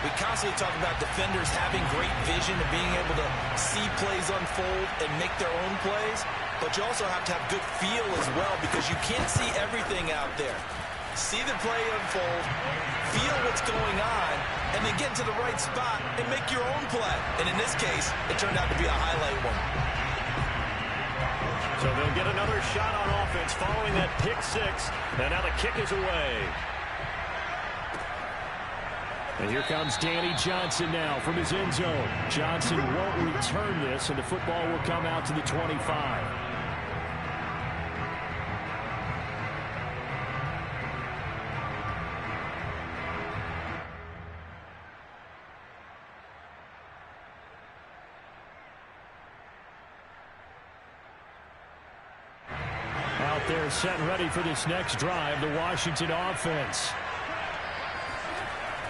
We constantly talk about defenders having great vision and being able to see plays unfold and make their own plays. But you also have to have good feel as well because you can't see everything out there. See the play unfold, feel what's going on, and then get into the right spot and make your own play. And in this case, it turned out to be a highlight one. So they'll get another shot on offense following that pick 6. And now the kick is away. And here comes Danny Johnson now from his end zone. Johnson won't return this, and the football will come out to the 25. Out there set and ready for this next drive, the Washington offense.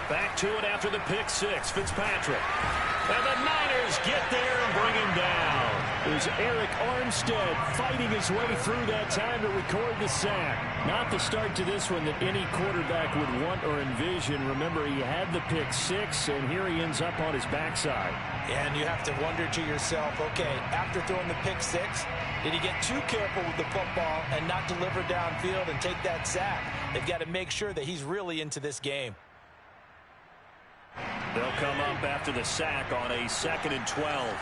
Back to it after the pick six. Fitzpatrick. And the Niners get there and bring him down. There's Eric Armstead fighting his way through that time to record the sack. Not the start to this one that any quarterback would want or envision. Remember, he had the pick six, and here he ends up on his backside. And you have to wonder to yourself, okay, after throwing the pick six, did he get too careful with the football and not deliver downfield and take that sack? They've got to make sure that he's really into this game. They'll come up after the sack on a 2nd and 12.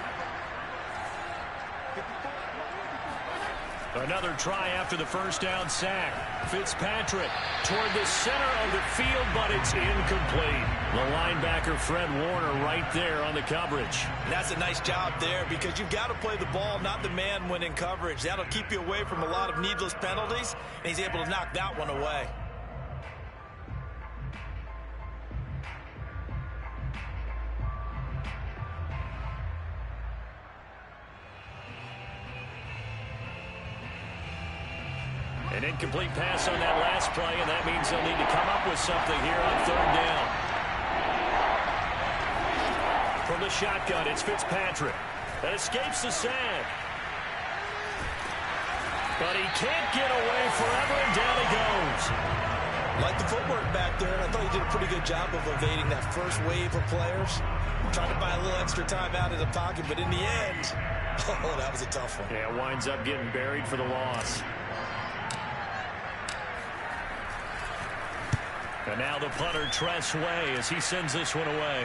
Another try after the first down sack. Fitzpatrick toward the center of the field, but it's incomplete. The linebacker, Fred Warner, right there on the coverage. And that's a nice job there because you've got to play the ball, not the man when in coverage. That'll keep you away from a lot of needless penalties, and he's able to knock that one away. An incomplete pass on that last play, and that means they'll need to come up with something here on 3rd down. From the shotgun, it's Fitzpatrick. That escapes the sack. But he can't get away forever, and down he goes. Like the footwork back there, and I thought he did a pretty good job of evading that first wave of players. Trying to buy a little extra time out of the pocket, but in the end, oh, that was a tough one. Yeah, winds up getting buried for the loss. And now the punter, Tress Way, as he sends this one away.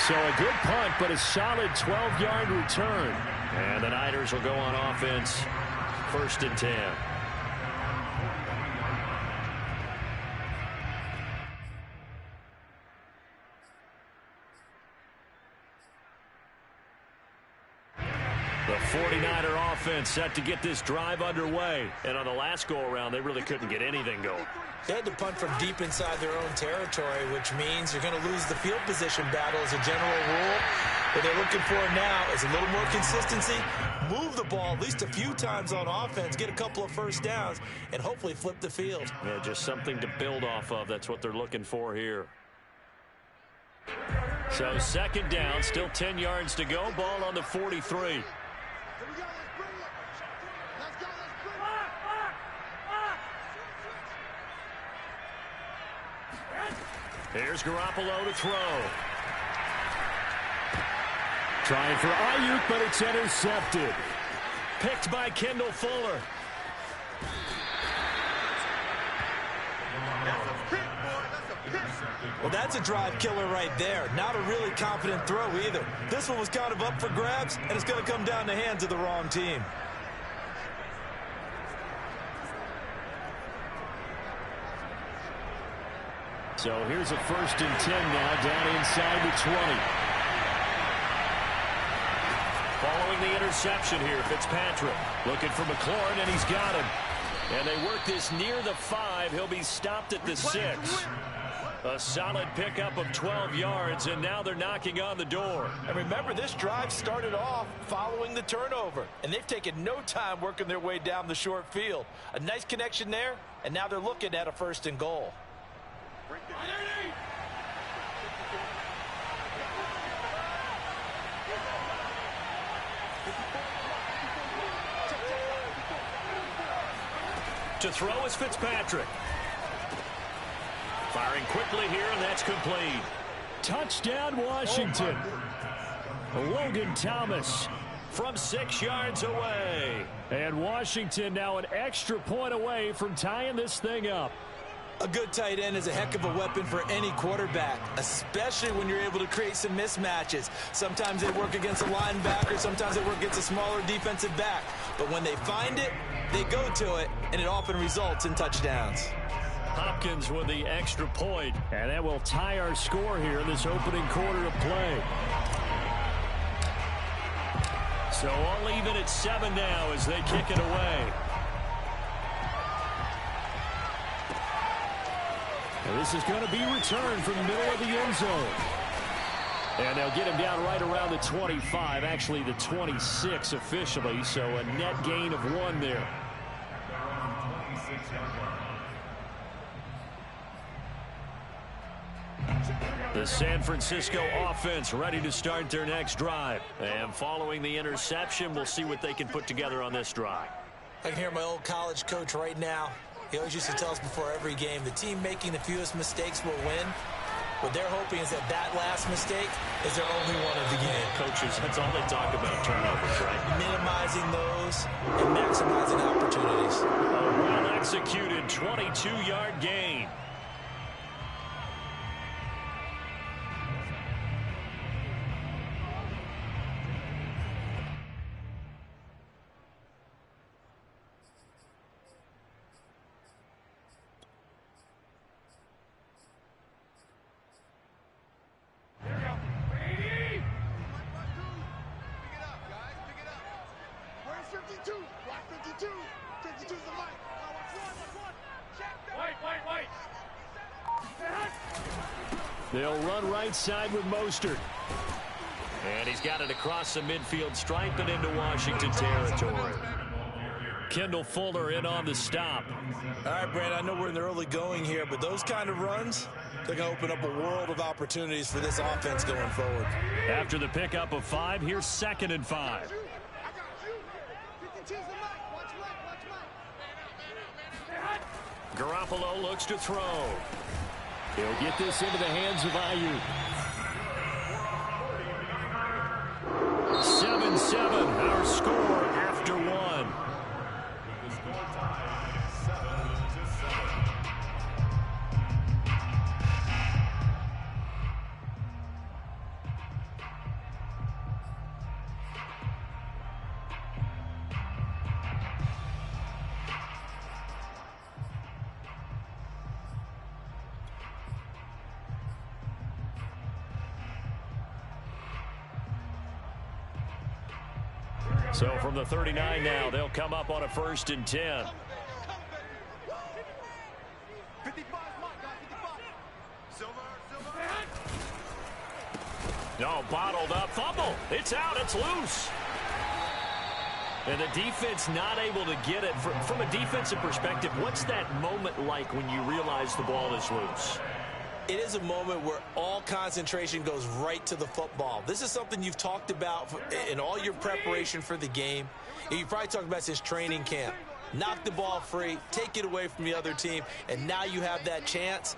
So a good punt, but a solid 12-yard return. And the Niners will go on offense. 1st and 10. The 49er offense set to get this drive underway. And on the last go-around, they really couldn't get anything going. They had to punt from deep inside their own territory, which means you're going to lose the field position battle as a general rule. What they're looking for now is a little more consistency, move the ball at least a few times on offense, get a couple of first downs, and hopefully flip the field. Yeah, just something to build off of. That's what they're looking for here. So 2nd down, still 10 yards to go. Ball on the 43. Here's Garoppolo to throw. Trying for Ayuk, but it's intercepted. Picked by Kendall Fuller. Well, that's a drive killer right there. Not a really confident throw either. This one was kind of up for grabs, and it's going to come down the hands of the wrong team. So here's a 1st and 10 now, down inside the 20. Following the interception here, Fitzpatrick looking for McLaurin, and he's got him. And they work this near the 5. He'll be stopped at the 6. A solid pickup of 12 yards, and now they're knocking on the door. And remember, this drive started off following the turnover, and they've taken no time working their way down the short field. A nice connection there, and now they're looking at a 1st and goal. To throw is Fitzpatrick. Firing quickly here, and that's complete. Touchdown, Washington. Logan Thomas from 6 yards away. And Washington now an extra point away from tying this thing up. A good tight end is a heck of a weapon for any quarterback, especially when you're able to create some mismatches. Sometimes they work against a linebacker, sometimes they work against a smaller defensive back. But when they find it, they go to it, and it often results in touchdowns. Hopkins with the extra point. And that will tie our score here in this opening quarter of play. So all even at 7 now as they kick it away. And this is going to be returned from the middle of the end zone. And they'll get him down right around the 25, actually the 26 officially, so a net gain of 1 there. The San Francisco offense ready to start their next drive. And following the interception, we'll see what they can put together on this drive. I can hear my old college coach right now. He always used to tell us before every game, the team making the fewest mistakes will win. What they're hoping is that last mistake is their only one of the game. Coaches, that's all they talk about, turnovers, right? Minimizing those and maximizing opportunities. A well-executed 22-yard gain. They'll run right side with Mostert. And he's got it across the midfield stripe and into Washington territory. Kendall Fuller in on the stop. All right, Brandon, I know we're in the early going here, but those kind of runs, they're going to open up a world of opportunities for this offense going forward. After the pickup of 5, here's 2nd and 5. Garoppolo looks to throw. He'll get this into the hands of Ayuk. 7-7, our score after 1. So from the 39 now, they'll come up on a 1st and 10. 55, Silver. No, bottled up. Fumble. It's out. It's loose. And the defense not able to get it. From a defensive perspective, what's that moment like when you realize the ball is loose? It is a moment where all concentration goes right to the football. This is something you've talked about in all your preparation for the game. You probably talked about since training camp. Knock the ball free, take it away from the other team, and now you have that chance.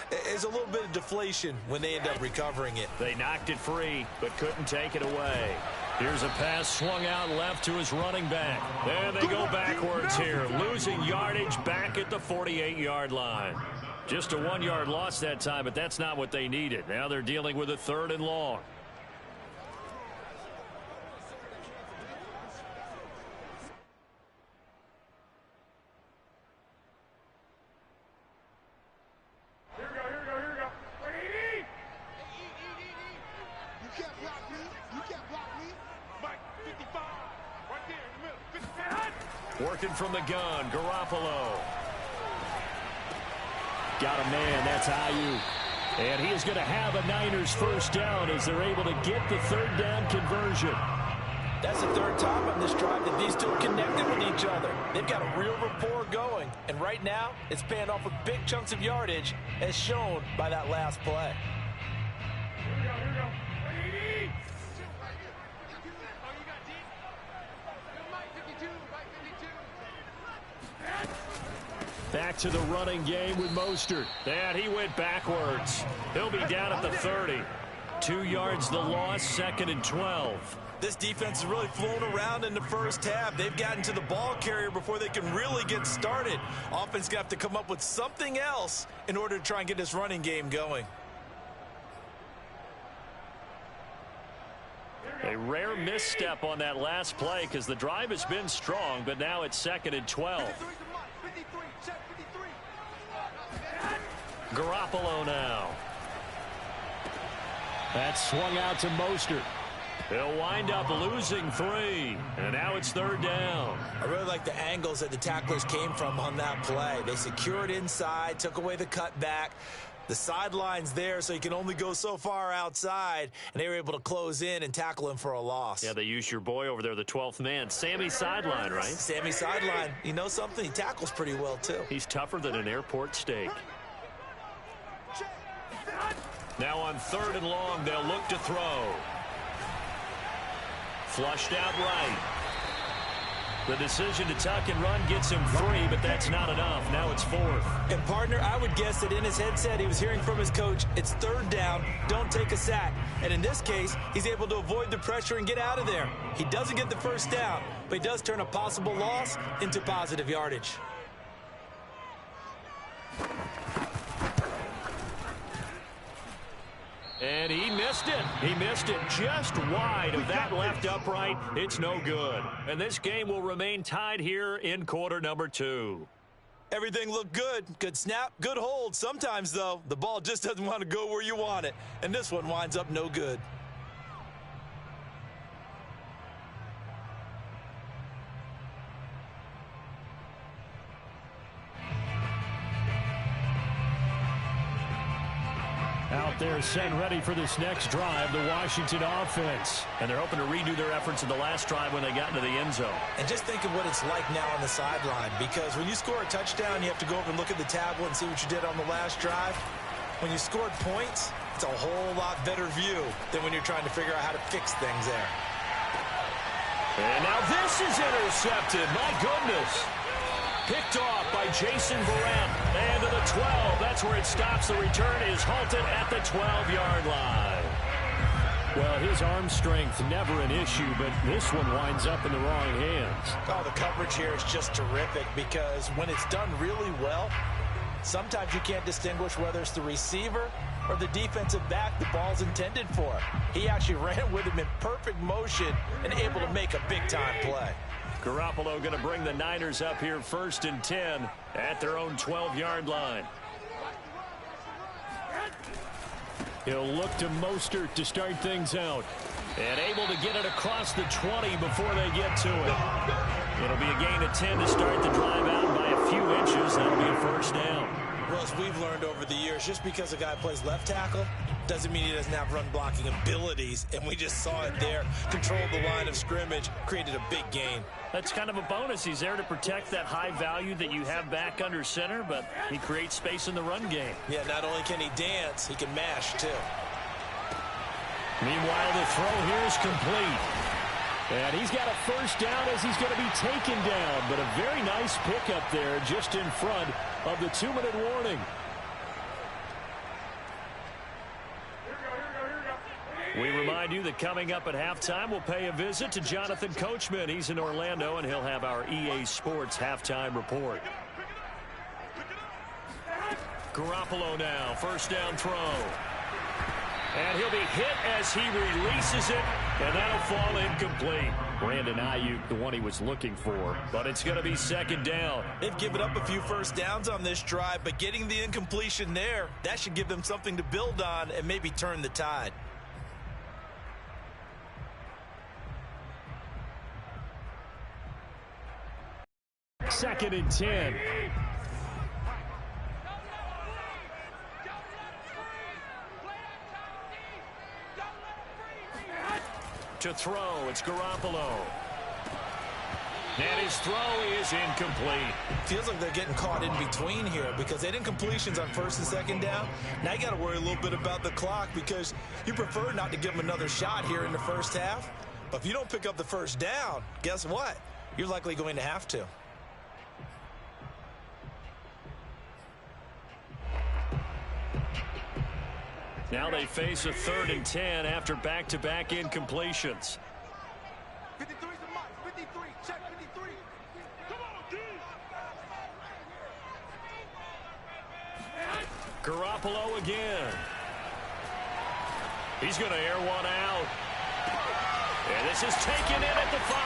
There's a little bit of deflation when they end up recovering it. They knocked it free, but couldn't take it away. Here's a pass swung out left to his running back. And they go backwards here, losing yardage back at the 48-yard line. Just a 1-yard loss that time, but that's not what they needed. Now they're dealing with a 3rd and long. Here we go. You can't block me. Mike, 55. Right there in the middle. 55. Working from the gun, Garoppolo. Got a man, that's Ayuk. And he is going to have a Niners 1st down as they're able to get the 3rd down conversion. That's the 3rd time on this drive that these two are connected with each other. They've got a real rapport going. And right now, it's paying off with big chunks of yardage as shown by that last play. Here we go. Back to the running game with Mostert. And he went backwards. He'll be down at the 30. 2 yards the loss, 2nd and 12. This defense is really flown around in the first half. They've gotten to the ball carrier before they can really get started. Offense going to have to come up with something else in order to try and get this running game going. A rare misstep on that last play because the drive has been strong, but now it's 2nd and 12. Garoppolo now. That's swung out to Mostert. He'll wind up losing 3, and now it's 3rd down. I really like the angles that the tacklers came from on that play. They secured inside, took away the cutback. The sideline's there, so you can only go so far outside, and they were able to close in and tackle him for a loss. Yeah, they used your boy over there, the 12th man. Sammy Sideline, right? Sammy Sideline. You know something? He tackles pretty well, too. He's tougher than an airport steak. Now on 3rd and long, they'll look to throw. Flushed out right. The decision to tuck and run gets him 3, but that's not enough. Now it's 4th. And, partner, I would guess that in his headset he was hearing from his coach, it's 3rd down, don't take a sack. And in this case, he's able to avoid the pressure and get out of there. He doesn't get the 1st down, but he does turn a possible loss into positive yardage. And he missed it. He missed it just wide of that left upright. It's no good. And this game will remain tied here in quarter number 2. Everything looked good. Good snap, good hold. Sometimes, though, the ball just doesn't want to go where you want it. And this one winds up no good. Out there set ready for this next drive, the Washington offense. And they're hoping to redo their efforts in the last drive when they got into the end zone. And just think of what it's like now on the sideline, because when you score a touchdown, you have to go over and look at the tablet and see what you did on the last drive. When you scored points, it's a whole lot better view than when you're trying to figure out how to fix things there. And now this is intercepted. My goodness. Picked off by Jason Verrett. And to the 12. That's where it stops. The return is halted at the 12-yard line. Well, his arm strength never an issue, but this one winds up in the wrong hands. Oh, the coverage here is just terrific because when it's done really well, sometimes you can't distinguish whether it's the receiver or the defensive back the ball's intended for. He actually ran with him in perfect motion and able to make a big-time play. Garoppolo going to bring the Niners up here 1st and 10 at their own 12-yard line. He'll look to Mostert to start things out. And able to get it across the 20 before they get to it. It'll be a gain of 10 to start the drive out by a few inches. That'll be a 1st down. Well, as we've learned over the years, just because a guy plays left tackle doesn't mean he doesn't have run-blocking abilities, and we just saw it there. Controlled the line of scrimmage, created a big gain. That's kind of a bonus. He's there to protect that high value that you have back under center, but he creates space in the run game. Yeah, not only can he dance, he can mash, too. Meanwhile, the throw here is complete. And he's got a 1st down as he's going to be taken down, but a very nice pickup there just in front of the 2-minute warning. We remind you that coming up at halftime, we'll pay a visit to Jonathan Coachman. He's in Orlando, and he'll have our EA Sports halftime report. Garoppolo now, 1st down throw. And he'll be hit as he releases it, and that'll fall incomplete. Brandon Ayuk, the one he was looking for. But it's going to be 2nd down. They've given up a few 1st downs on this drive, but getting the incompletion there, that should give them something to build on and maybe turn the tide. Second and 10. To throw, it's Garoppolo. And his throw is incomplete. Feels like they're getting caught in between here because they didn't completions on 1st and 2nd down. Now you got to worry a little bit about the clock because you prefer not to give them another shot here in the 1st half. But if you don't pick up the 1st down, guess what? You're likely going to have to. Now they face a 3rd and 10 after back-to-back incompletions. 53's a mark. 53. Check 53. Come on, dude. Garoppolo again. He's going to air one out. And this is taken in at the 5.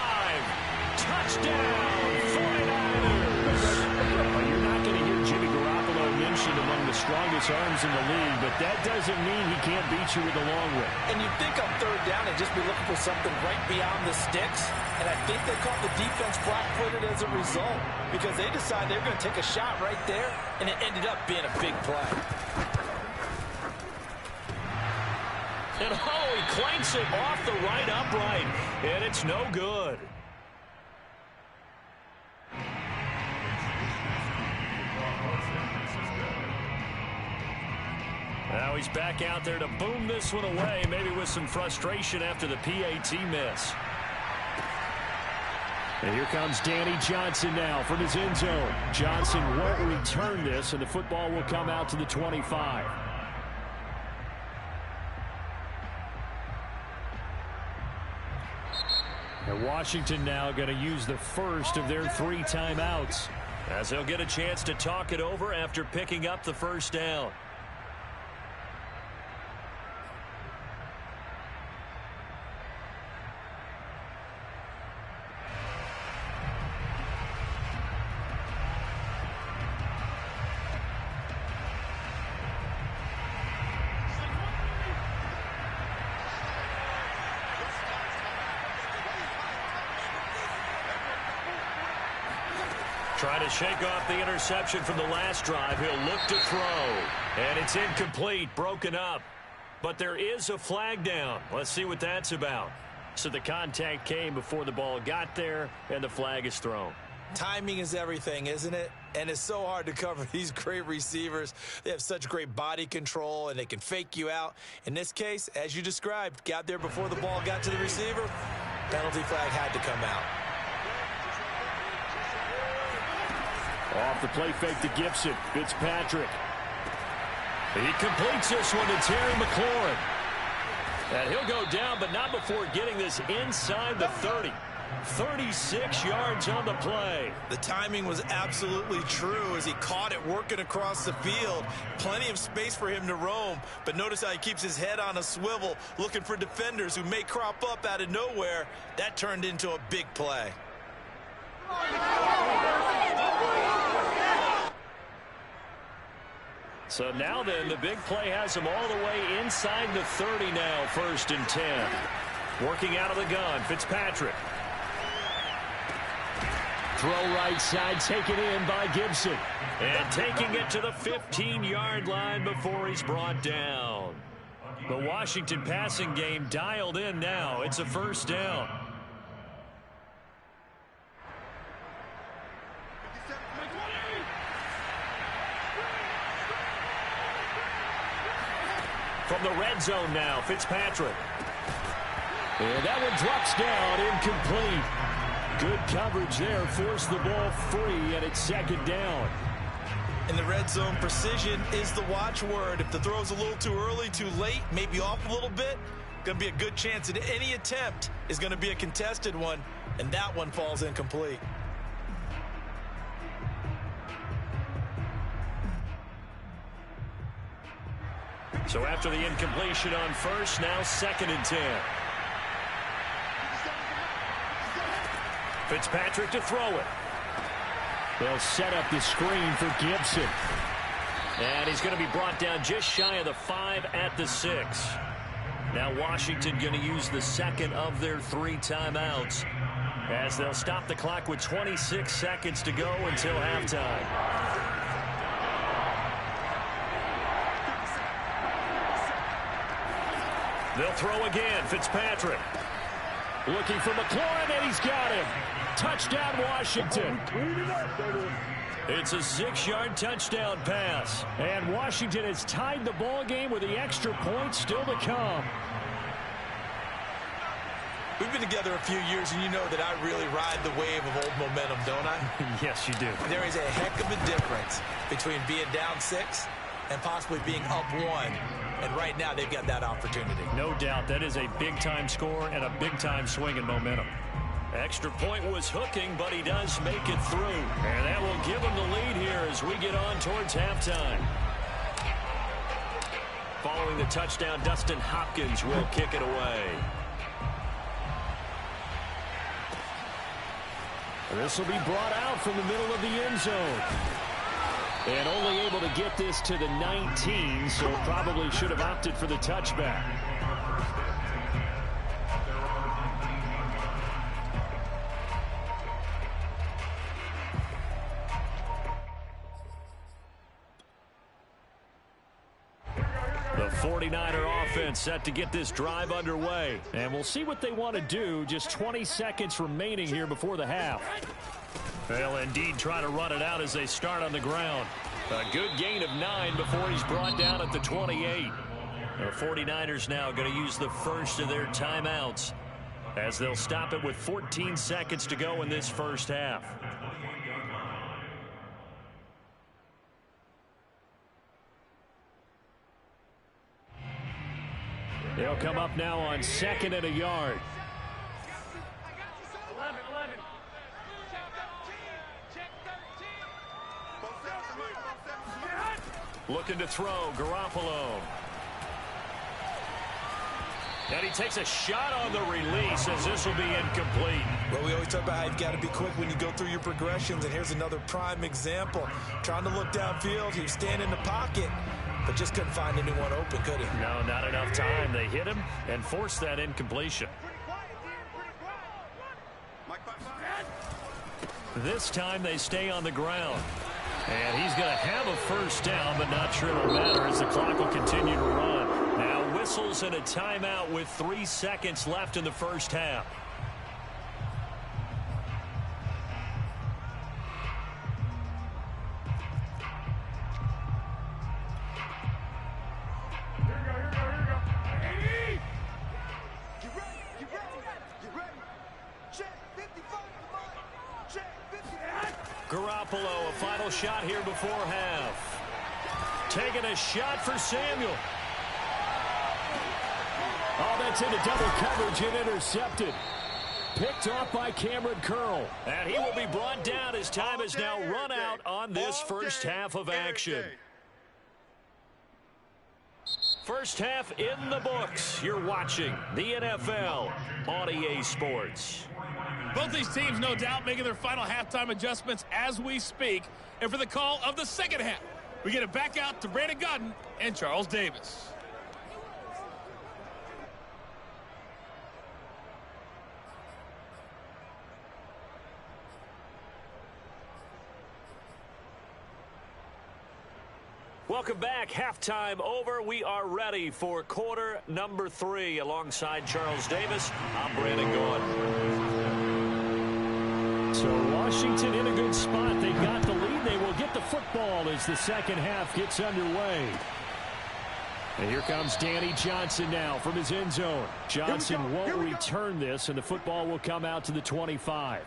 Touchdown, 49ers. Well, you're not going to hear Jimmy Garoppolo mentioned among the strongest arms in the league, but that doesn't mean he can't beat you with a long one. And you'd think on 3rd down they'd just be looking for something right beyond the sticks. And I think they caught the defense flat-footed as a result because they decided they were going to take a shot right there, and it ended up being a big play. And he clanks it off the right upright, and it's no good. Now he's back out there to boom this one away, maybe with some frustration after the PAT miss. And here comes Danny Johnson now from his end zone. Johnson won't return this, and the football will come out to the 25. And Washington now going to use the first of their 3 timeouts, as they'll get a chance to talk it over after picking up the first down. Trying to shake off the interception from the last drive. He'll look to throw. And it's incomplete, broken up. But there is a flag down. Let's see what that's about. So the contact came before the ball got there, and the flag is thrown. Timing is everything, isn't it? And it's so hard to cover these great receivers. They have such great body control, and they can fake you out. In this case, as you described, got there before the ball got to the receiver. Penalty flag had to come out. Off the play fake to Gibson. Fitzpatrick. He completes this one to Terry McLaurin. And he'll go down, but not before getting this inside the 30. 36 yards on the play. The timing was absolutely true as he caught it working across the field. Plenty of space for him to roam, but notice how he keeps his head on a swivel, looking for defenders who may crop up out of nowhere. That turned into a big play. So now then, the big play has him all the way inside the 30 now, 1st and 10. Working out of the gun, Fitzpatrick. Throw right side, taken in by Gibson. And taking it to the 15-yard line before he's brought down. The Washington passing game dialed in now. It's a 1st down. From the red zone now, Fitzpatrick. And that one drops down, incomplete. Good coverage there, forced the ball free, and it's 2nd down. In the red zone, precision is the watchword. If the throw's a little too early, too late, maybe off a little bit, going to be a good chance that any attempt is going to be a contested one, and that one falls incomplete. So after the incompletion on 1st, now 2nd and 10. Fitzpatrick to throw it. They'll set up the screen for Gibson. And he's going to be brought down just shy of the 5 at the 6. Now Washington going to use the 2nd of their 3 timeouts as they'll stop the clock with 26 seconds to go until halftime. They'll throw again. Fitzpatrick. Looking for McLaurin, and he's got him. Touchdown, Washington. It's a 6-yard touchdown pass. And Washington has tied the ball game with the extra point still to come. We've been together a few years, and you know that I really ride the wave of old momentum, don't I? Yes, you do. There is a heck of a difference between being down 6 and possibly being up 1. And right now, they've got that opportunity. No doubt. That is a big-time score and a big-time swing in momentum. Extra point was hooking, but he does make it through. And that will give him the lead here as we get on towards halftime. Following the touchdown, Dustin Hopkins will kick it away. This will be brought out from the middle of the end zone. And only able to get this to the 19, so probably should have opted for the touchback. The 49er offense set to get this drive underway. And we'll see what they want to do. Just 20 seconds remaining here before the half. They'll indeed try to run it out as they start on the ground. A good gain of 9 before he's brought down at the 28. The 49ers now going to use the first of their timeouts as they'll stop it with 14 seconds to go in this first half. They'll come up now on 2nd and a yard. Looking to throw, Garoppolo. And he takes a shot on the release as this will be incomplete. Well, we always talk about how you've got to be quick when you go through your progressions, and here's another prime example. Trying to look downfield, he was standing in the pocket, but just couldn't find anyone open, could he? No, not enough time. They hit him and forced that incompletion. This time they stay on the ground. And he's going to have a first down, but not sure it'll matter as the clock will continue to run. Now whistles and a timeout with 3 seconds left in the first half. Garoppolo, a final shot here before half. Taking a shot for Samuel. Oh, that's into double coverage and intercepted. Picked off by Cameron Curl. And he will be brought down as time has now run out on this first half of action. First half in the books. You're watching the NFL on EA Sports. Both these teams, no doubt, making their final halftime adjustments as we speak. And for the call of the second half, we get it back out to Brandon Godden and Charles Davis. Welcome back. Halftime over. We are ready for quarter number 3. Alongside Charles Davis, I'm Brandon Gaudin. So Washington in a good spot. They got the lead. They will get the football as the second half gets underway. And here comes Danny Johnson now from his end zone. Johnson won't return this, and the football will come out to the 25.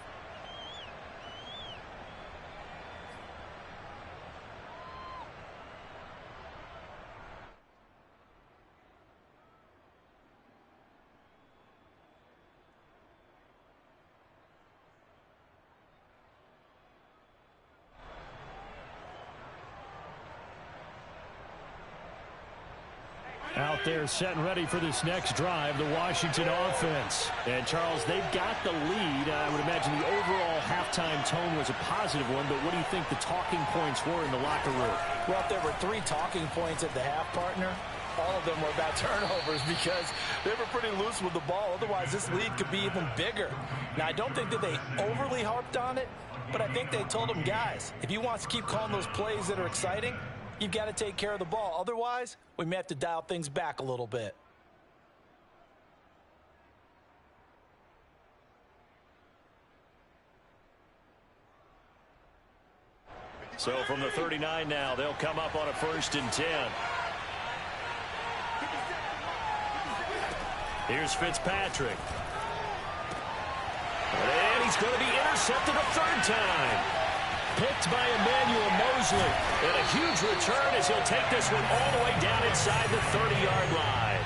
Out there set and ready for this next drive, the Washington offense. And, Charles, they've got the lead. I would imagine the overall halftime tone was a positive one, but what do you think the talking points were in the locker room? Well, if there were 3 talking points at the half, partner, all of them were about turnovers because they were pretty loose with the ball. Otherwise, this lead could be even bigger. Now, I don't think that they overly harped on it, but I think they told them, guys, if you want to keep calling those plays that are exciting, you've got to take care of the ball. Otherwise, we may have to dial things back a little bit. So from the 39 now, they'll come up on a 1st and 10. Here's Fitzpatrick. And he's going to be intercepted a 3rd time. picked by Emmanuel Mosley. And a huge return as he'll take this one all the way down inside the 30-yard line.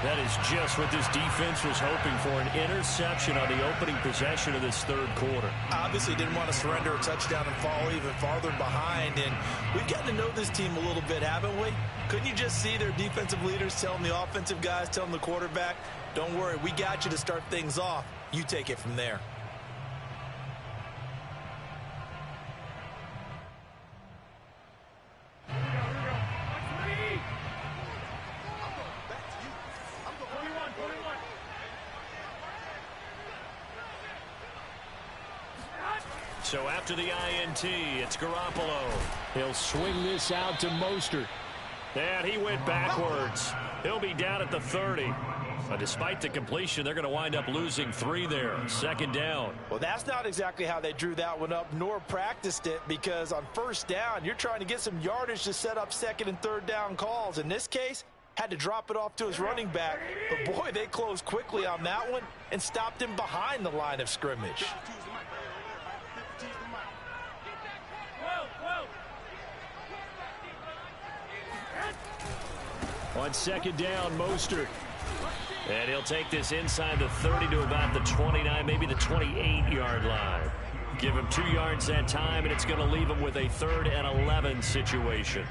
That is just what this defense was hoping for, an interception on the opening possession of this third quarter. Obviously didn't want to surrender a touchdown and fall even farther behind. And we've gotten to know this team a little bit, haven't we? Couldn't you just see their defensive leaders telling the offensive guys, telling the quarterback, don't worry, we got you to start things off. You take it from there. So after the INT, it's Garoppolo. He'll swing this out to Mostert. And he went backwards. He'll be down at the 30. But despite the completion, they're going to wind up losing 3 there. Second down. Well, that's not exactly how they drew that one up, nor practiced it, because on first down, you're trying to get some yardage to set up second and third down calls. In this case, had to drop it off to his running back. But, boy, they closed quickly on that one and stopped him behind the line of scrimmage. On second down, Mostert. And he'll take this inside the 30 to about the 29, maybe the 28-yard line. Give him 2 yards that time, and it's going to leave him with a 3rd and 11 situation.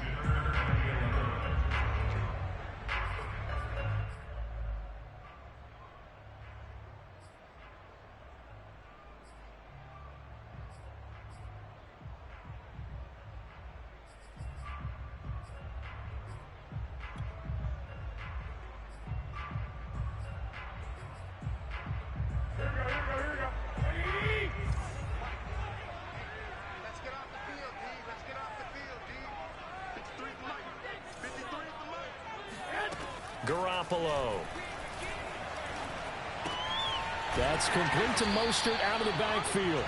Garoppolo. That's complete to Mostert out of the backfield.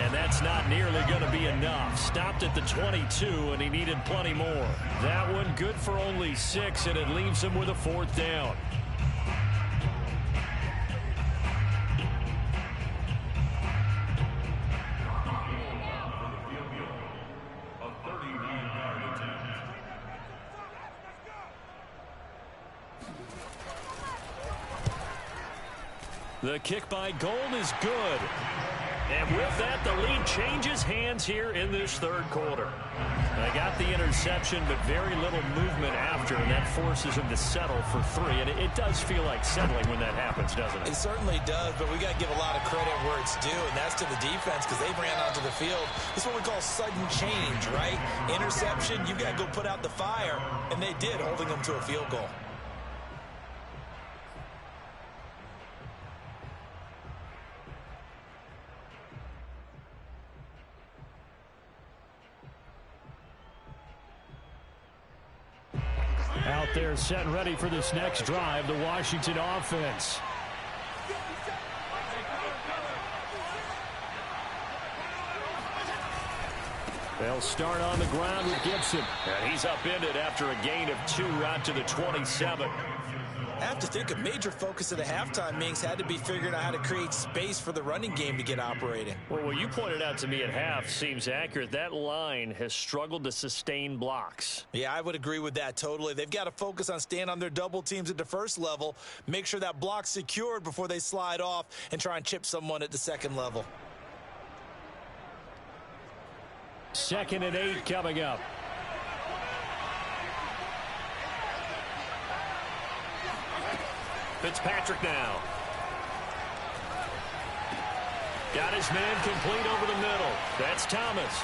And that's not nearly going to be enough. Stopped at the 22, and he needed plenty more. That one good for only 6, and it leaves him with a 4th down. The kick by Gold is good. And with that, the lead changes hands here in this third quarter. They got the interception, but very little movement after, and that forces him to settle for 3. And it does feel like settling when that happens, doesn't it? It certainly does, but we got to give a lot of credit where it's due, and that's to the defense because they ran onto the field. This is what we call sudden change, right? Interception, you got to go put out the fire, and they did, holding them to a field goal. Out there set and ready for this next drive, the Washington offense. They'll start on the ground with Gibson. And he's upended after a gain of 2 out to the 27. I have to think a major focus of the halftime, Minks, had to be figuring out how to create space for the running game to get operating. Well, what you pointed out to me at half seems accurate. That line has struggled to sustain blocks. Yeah, I would agree with that totally. They've got to focus on staying on their double teams at the first level, make sure that block's secured before they slide off and try and chip someone at the second level. 2nd and 8 coming up. Fitzpatrick now. Got his man complete over the middle. That's Thomas.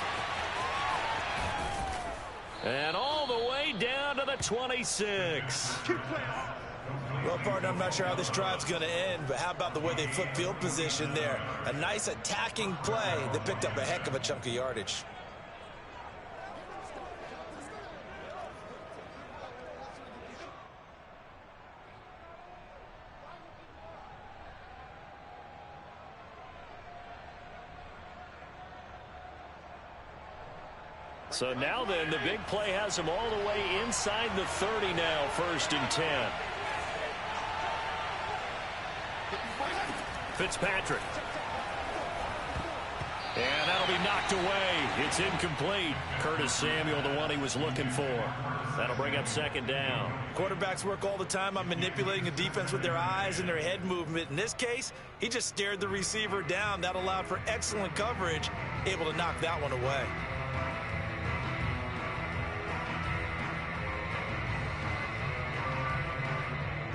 And all the way down to the 26. Well, partner, I'm not sure how this drive's going to end, but how about the way they flip field position there? A nice attacking play that picked up a heck of a chunk of yardage. So now then, the big play has him all the way inside the 30 now, 1st and 10. Fitzpatrick. And that'll be knocked away. It's incomplete. Curtis Samuel, the one he was looking for. That'll bring up second down. Quarterbacks work all the time on manipulating a defense with their eyes and their head movement. In this case, he just stared the receiver down. That allowed for excellent coverage, able to knock that one away.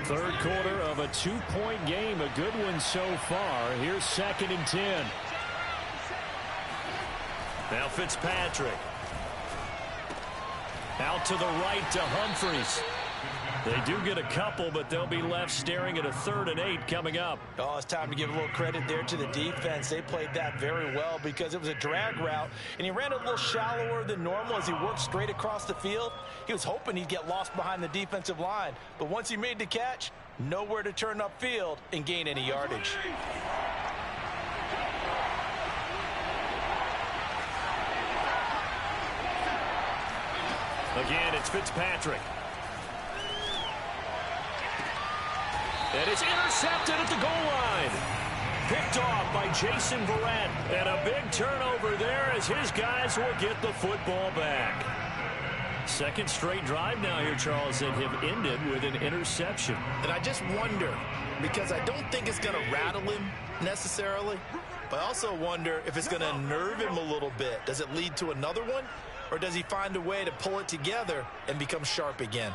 Third quarter of a 2-point game. A good one so far. Here's 2nd and 10. Now Fitzpatrick. Out to the right to Humphries. They do get a couple, but they'll be left staring at a 3rd and 8 coming up. Oh, it's time to give a little credit there to the defense. They played that very well because it was a drag route, and he ran a little shallower than normal as he worked straight across the field. He was hoping he'd get lost behind the defensive line, but once he made the catch, nowhere to turn upfield and gain any yardage. Again, it's Fitzpatrick. And it's intercepted at the goal line. Picked off by Jason Verrett. And a big turnover there as his guys will get the football back. Second straight drive now here, Charles, that have ended with an interception. And I just wonder, because I don't think it's going to rattle him necessarily, but I also wonder if it's going to unnerve him a little bit. Does it lead to another one? Or does he find a way to pull it together and become sharp again?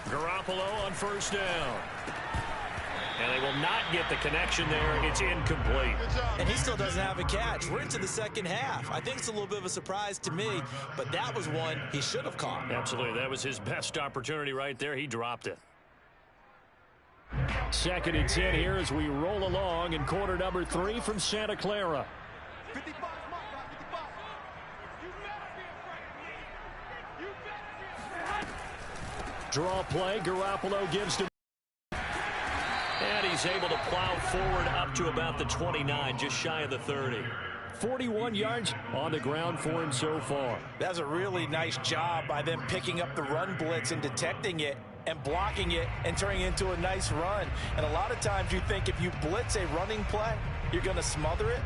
Garoppolo on first down. And they will not get the connection there. It's incomplete. And he still doesn't have a catch. We're into the second half. I think it's a little bit of a surprise to me, but that was one he should have caught. Absolutely. That was his best opportunity right there. He dropped it. 2nd and 10 here as we roll along in quarter number 3 from Santa Clara. 55 mark, 55. You better be afraid. You better be afraid. Draw play. Garoppolo gives to. And he's able to plow forward up to about the 29, just shy of the 30. 41 yards on the ground for him so far. That's a really nice job by them picking up the run blitz and detecting it and blocking it and turning it into a nice run. And a lot of times you think if you blitz a running play, you're going to smother it.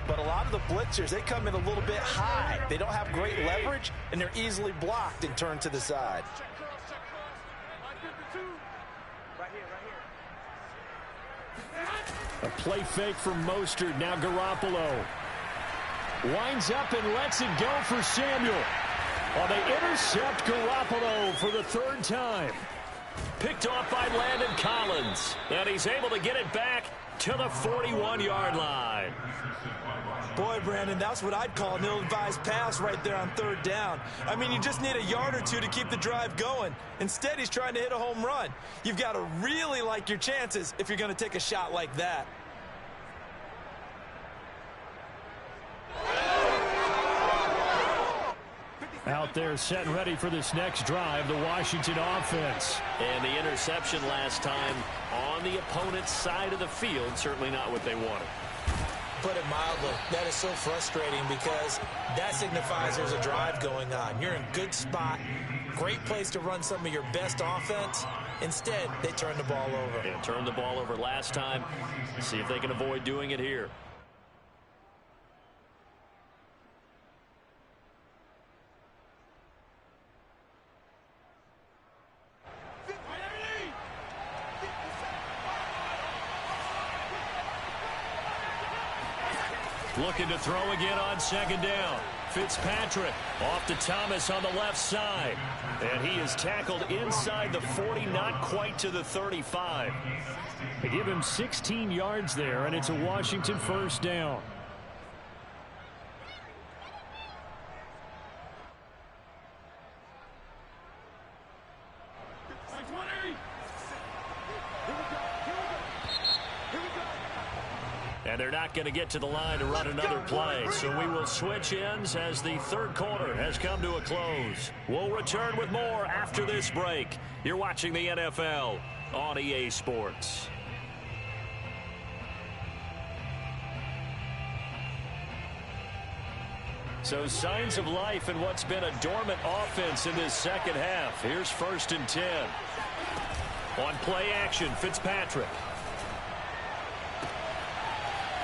But a lot of the blitzers, they come in a little bit high. They don't have great leverage, and they're easily blocked and turned to the side. A play fake from Mostert. Now Garoppolo winds up and lets it go for Samuel. Oh, they intercept Garoppolo for the 3rd time. Picked off by Landon Collins. And he's able to get it back to the 41-yard line. Boy, Brandon, that's what I'd call an ill-advised pass right there on 3rd down. I mean, you just need a yard or two to keep the drive going. Instead, he's trying to hit a home run. You've got to really like your chances if you're going to take a shot like that. Out there set and ready for this next drive, the Washington offense. And the interception last time on the opponent's side of the field, certainly not what they wanted. Put it mildly, that is so frustrating because that signifies there's a drive going on. You're in good spot, great place to run some of your best offense. Instead, they turn the ball over. Yeah, turned the ball over last time. See if they can avoid doing it here. Looking to throw again on 2nd down. Fitzpatrick off to Thomas on the left side. And he is tackled inside the 40, not quite to the 35. They give him 16 yards there, and it's a Washington 1st down. And they're not going to get to the line to run another play. So we will switch ends as the 3rd quarter has come to a close. We'll return with more after this break. You're watching the NFL on EA Sports. So signs of life in what's been a dormant offense in this second half. Here's 1st and 10. On play action, Fitzpatrick.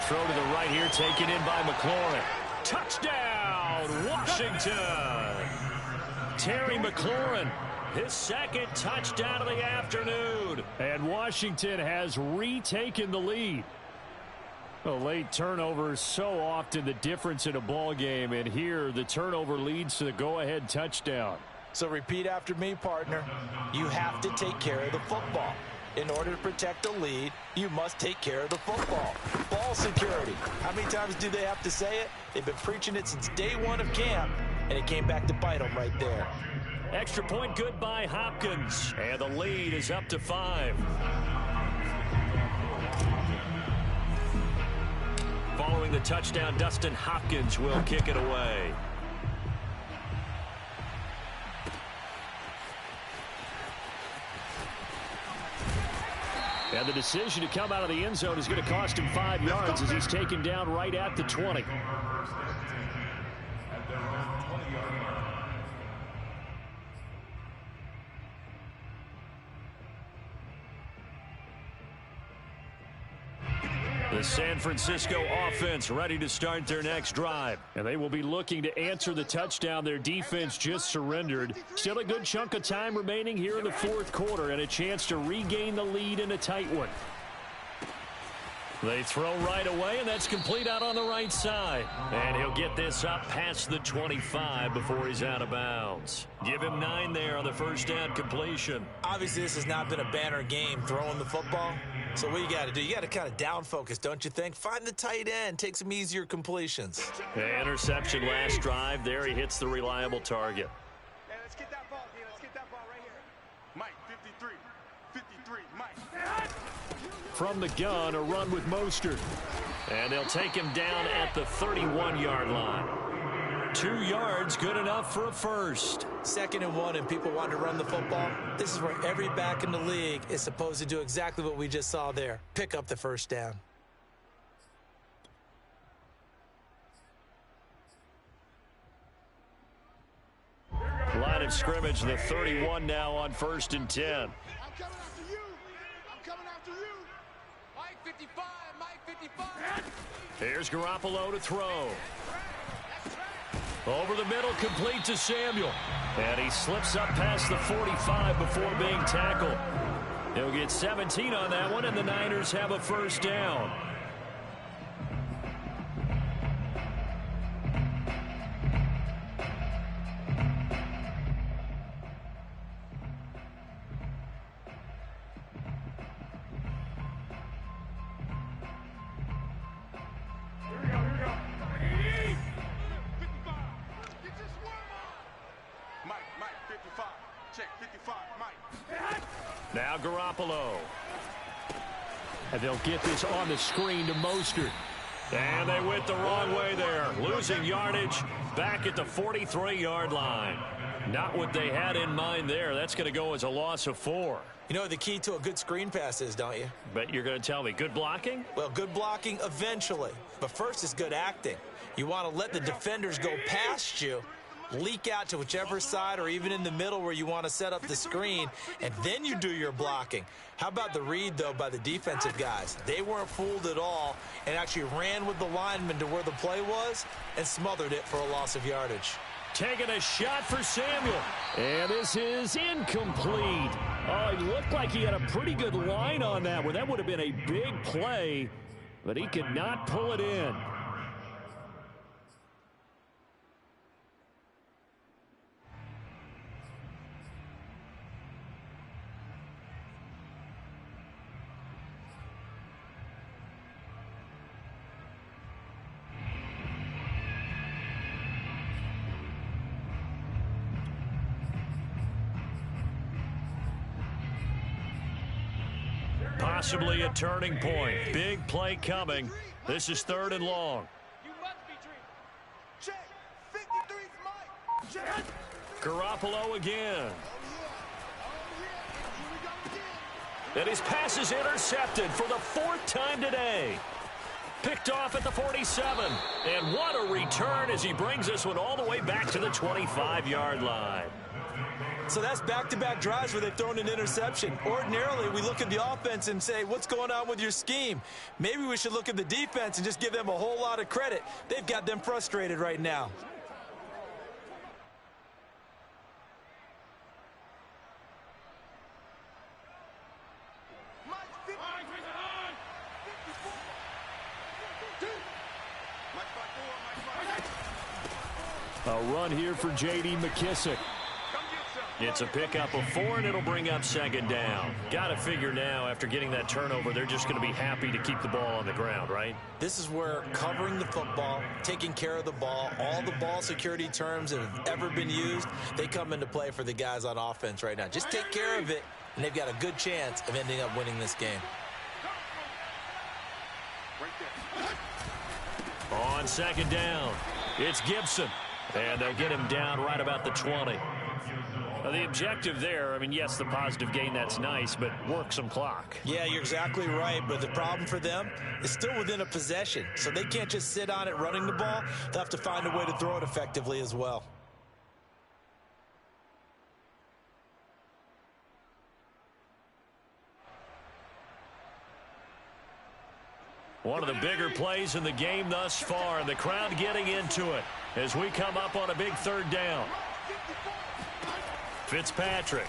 throw to the right here, taken in by McLaurin. Touchdown, Washington! Terry McLaurin, his second touchdown of the afternoon. And Washington has retaken the lead. A late turnover is so often the difference in a ball game, and here the turnover leads to the go-ahead touchdown. So repeat after me, partner. You have to take care of the football. In order to protect a lead, you must take care of the football. Ball security. How many times do they have to say it? They've been preaching it since day one of camp, and it came back to bite them right there. Extra point good by Hopkins, and the lead is up to 5. Following the touchdown, Dustin Hopkins will kick it away. And the decision to come out of the end zone is going to cost him 5 yards as he's taken down right at the 20. The San Francisco offense ready to start their next drive. And they will be looking to answer the touchdown their defense just surrendered. Still a good chunk of time remaining here in the fourth quarter and a chance to regain the lead in a tight one. They throw right away, and that's complete out on the right side. And he'll get this up past the 25 before he's out of bounds. Give him 9 there on the first down completion. Obviously, this has not been a banner game throwing the football. So what you got to do, you got to kind of down focus, don't you think? Find the tight end, take some easier completions. Interception last drive. There he hits the reliable target. Hey, let's get that ball, D. Let's get that ball right here. Mike, 53, Mike. From the gun, a run with Mostert. And they'll take him down at the 31-yard line. 2 yards, good enough for a first. 2nd and 1, and people want to run the football. This is where every back in the league is supposed to do exactly what we just saw there. Pick up the first down. Line of scrimmage, the 31 now on 1st and 10. I'm coming after you. I'm coming after you. Mike 55, Mike 55. Here's Garoppolo to throw. Over the middle, complete to Samuel. And he slips up past the 45 before being tackled. He'll get 17 on that one, and the Niners have a first down. Now Garoppolo. And they'll get this on the screen to Mostert. And they went the wrong way there. Losing yardage back at the 43-yard line. Not what they had in mind there. That's going to go as a loss of 4. You know what the key to a good screen pass is, don't you? Bet you're going to tell me good blocking? Well, good blocking eventually. But first is good acting. You want to let the defenders go past you, leak out to whichever side or even in the middle where you want to set up the screen, and then you do your blocking. How about the read, though, by the defensive guys? They weren't fooled at all and actually ran with the lineman to where the play was and smothered it for a loss of yardage. Taking a shot for Samuel. And this is incomplete. Oh, it looked like he had a pretty good line on that one. That would have been a big play, but he could not pull it in. Possibly a turning point. Big play coming. This is 3rd and long. You must be dreaming. Check. 53's Mike. Check. Garoppolo again. Here we go again. And his pass is intercepted for the 4th time today. Picked off at the 47. And what a return as he brings this one all the way back to the 25-yard line. So that's back-to-back drives where they've thrown an interception. Ordinarily, we look at the offense and say, what's going on with your scheme? Maybe we should look at the defense and just give them a whole lot of credit. They've got them frustrated right now. A run here for J.D. McKissick. It's a pickup of 4, and it'll bring up second down. Got to figure now, after getting that turnover, they're just going to be happy to keep the ball on the ground, right? This is where covering the football, taking care of the ball, all the ball security terms that have ever been used, they come into play for the guys on offense right now. Just take care of it, and they've got a good chance of ending up winning this game. On second down, it's Gibson. And they'll get him down right about the 20. Now, the objective there, I mean, yes, the positive gain, that's nice, but work some clock. Yeah, you're exactly right, but the problem for them is still within a possession, so they can't just sit on it running the ball. They'll have to find a way to throw it effectively as well. One of the bigger plays in the game thus far, and the crowd getting into it as we come up on a big third down. Fitzpatrick.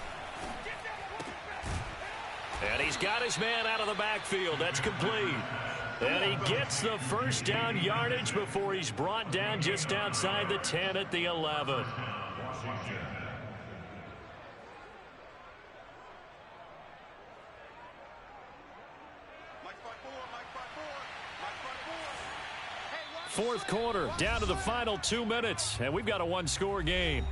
And he's got his man out of the backfield. That's complete. And he gets the first down yardage before he's brought down just outside the 10 at the 11. Fourth quarter, down to the final 2 minutes, and we've got a one-score game.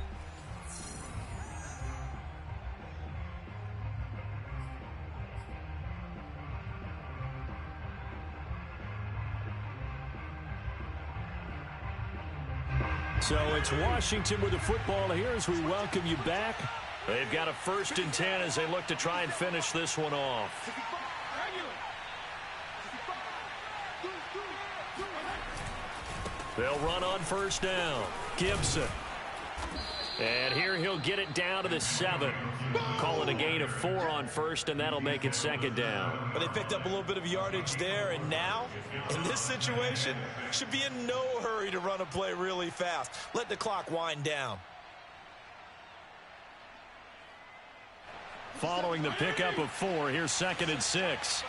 So it's Washington with the football here as we welcome you back. They've got a 1st and 10 as they look to try and finish this one off. They'll run on first down. Gibson. And here he'll get it down to the 7. Call it a gain of 4 on first, and that'll make it second down. But they picked up a little bit of yardage there, and now, in this situation, should be in no hurry to run a play really fast. Let the clock wind down. Following the pickup of 4, here's 2nd and 6.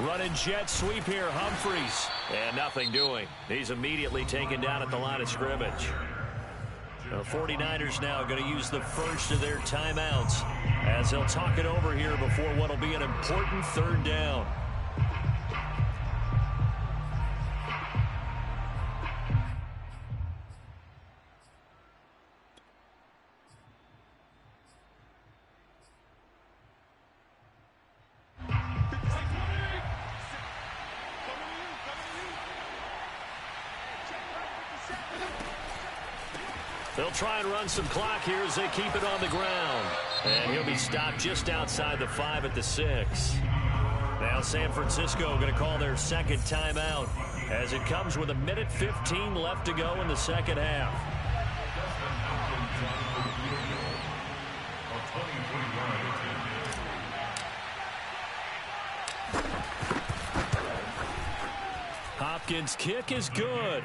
Running jet sweep here, Humphreys. And nothing doing. He's immediately taken down at the line of scrimmage. The 49ers now going to use the first of their timeouts as they'll talk it over here before what will be an important third down. They'll try and run some clock here as they keep it on the ground. And he'll be stopped just outside the 5 at the 6. Now San Francisco going to call their second timeout as it comes with 1:15 left to go in the second half. Hopkins' kick is good.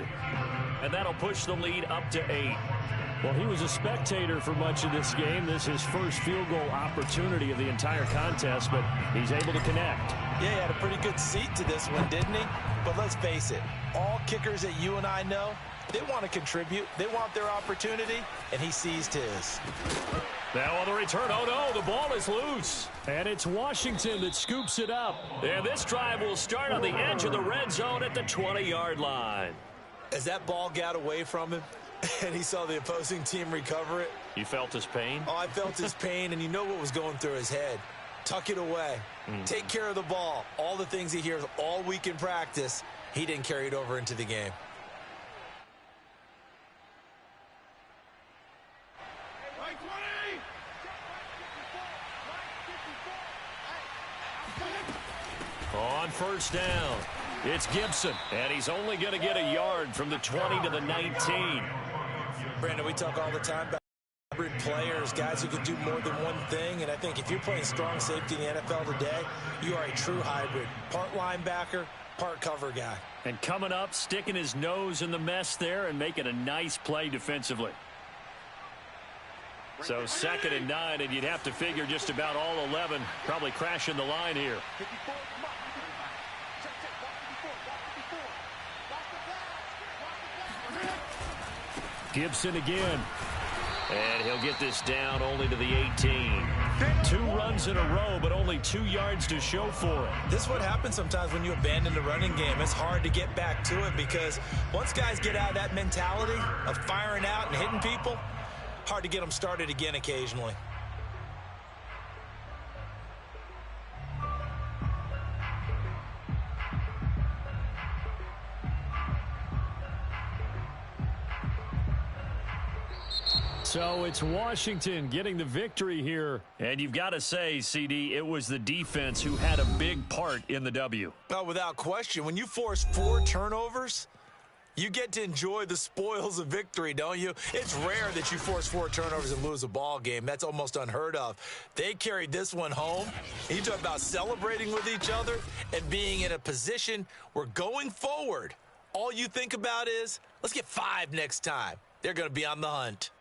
And that'll push the lead up to 8. Well, he was a spectator for much of this game. This is his first field goal opportunity of the entire contest, but he's able to connect. Yeah, he had a pretty good seat to this one, didn't he? But let's face it, all kickers that you and I know, they want to contribute. They want their opportunity, and he seized his. Now on the return, oh no, the ball is loose. And it's Washington that scoops it up. And this drive will start on the edge of the red zone at the 20-yard line. As that ball got away from him, and he saw the opposing team recover it. You felt his pain? Oh, I felt his pain, and you know what was going through his head. Tuck it away. Take care of the ball. All the things he hears all week in practice, he didn't carry it over into the game. on first down. It's Gibson, and he's only going to get a yard from the 20 to the 19. Brandon, we talk all the time about hybrid players, guys who can do more than one thing, and I think if you're playing strong safety in the NFL today, you are a true hybrid. Part linebacker, part cover guy. And coming up, sticking his nose in the mess there and making a nice play defensively. So 2nd and 9, and you'd have to figure just about all 11 probably crashing the line here. Gibson again. And he'll get this down only to the 18. 2 runs in a row, but only 2 yards to show for it. This is what happens sometimes when you abandon the running game. It's hard to get back to it because once guys get out of that mentality of firing out and hitting people, hard to get them started again occasionally. So it's Washington getting the victory here. And you've got to say, CD, it was the defense who had a big part in the W. Oh, without question. When you force 4 turnovers, you get to enjoy the spoils of victory, don't you? It's rare that you force 4 turnovers and lose a ball game. That's almost unheard of. They carried this one home. You talk about celebrating with each other and being in a position where going forward, all you think about is, let's get 5 next time. They're going to be on the hunt.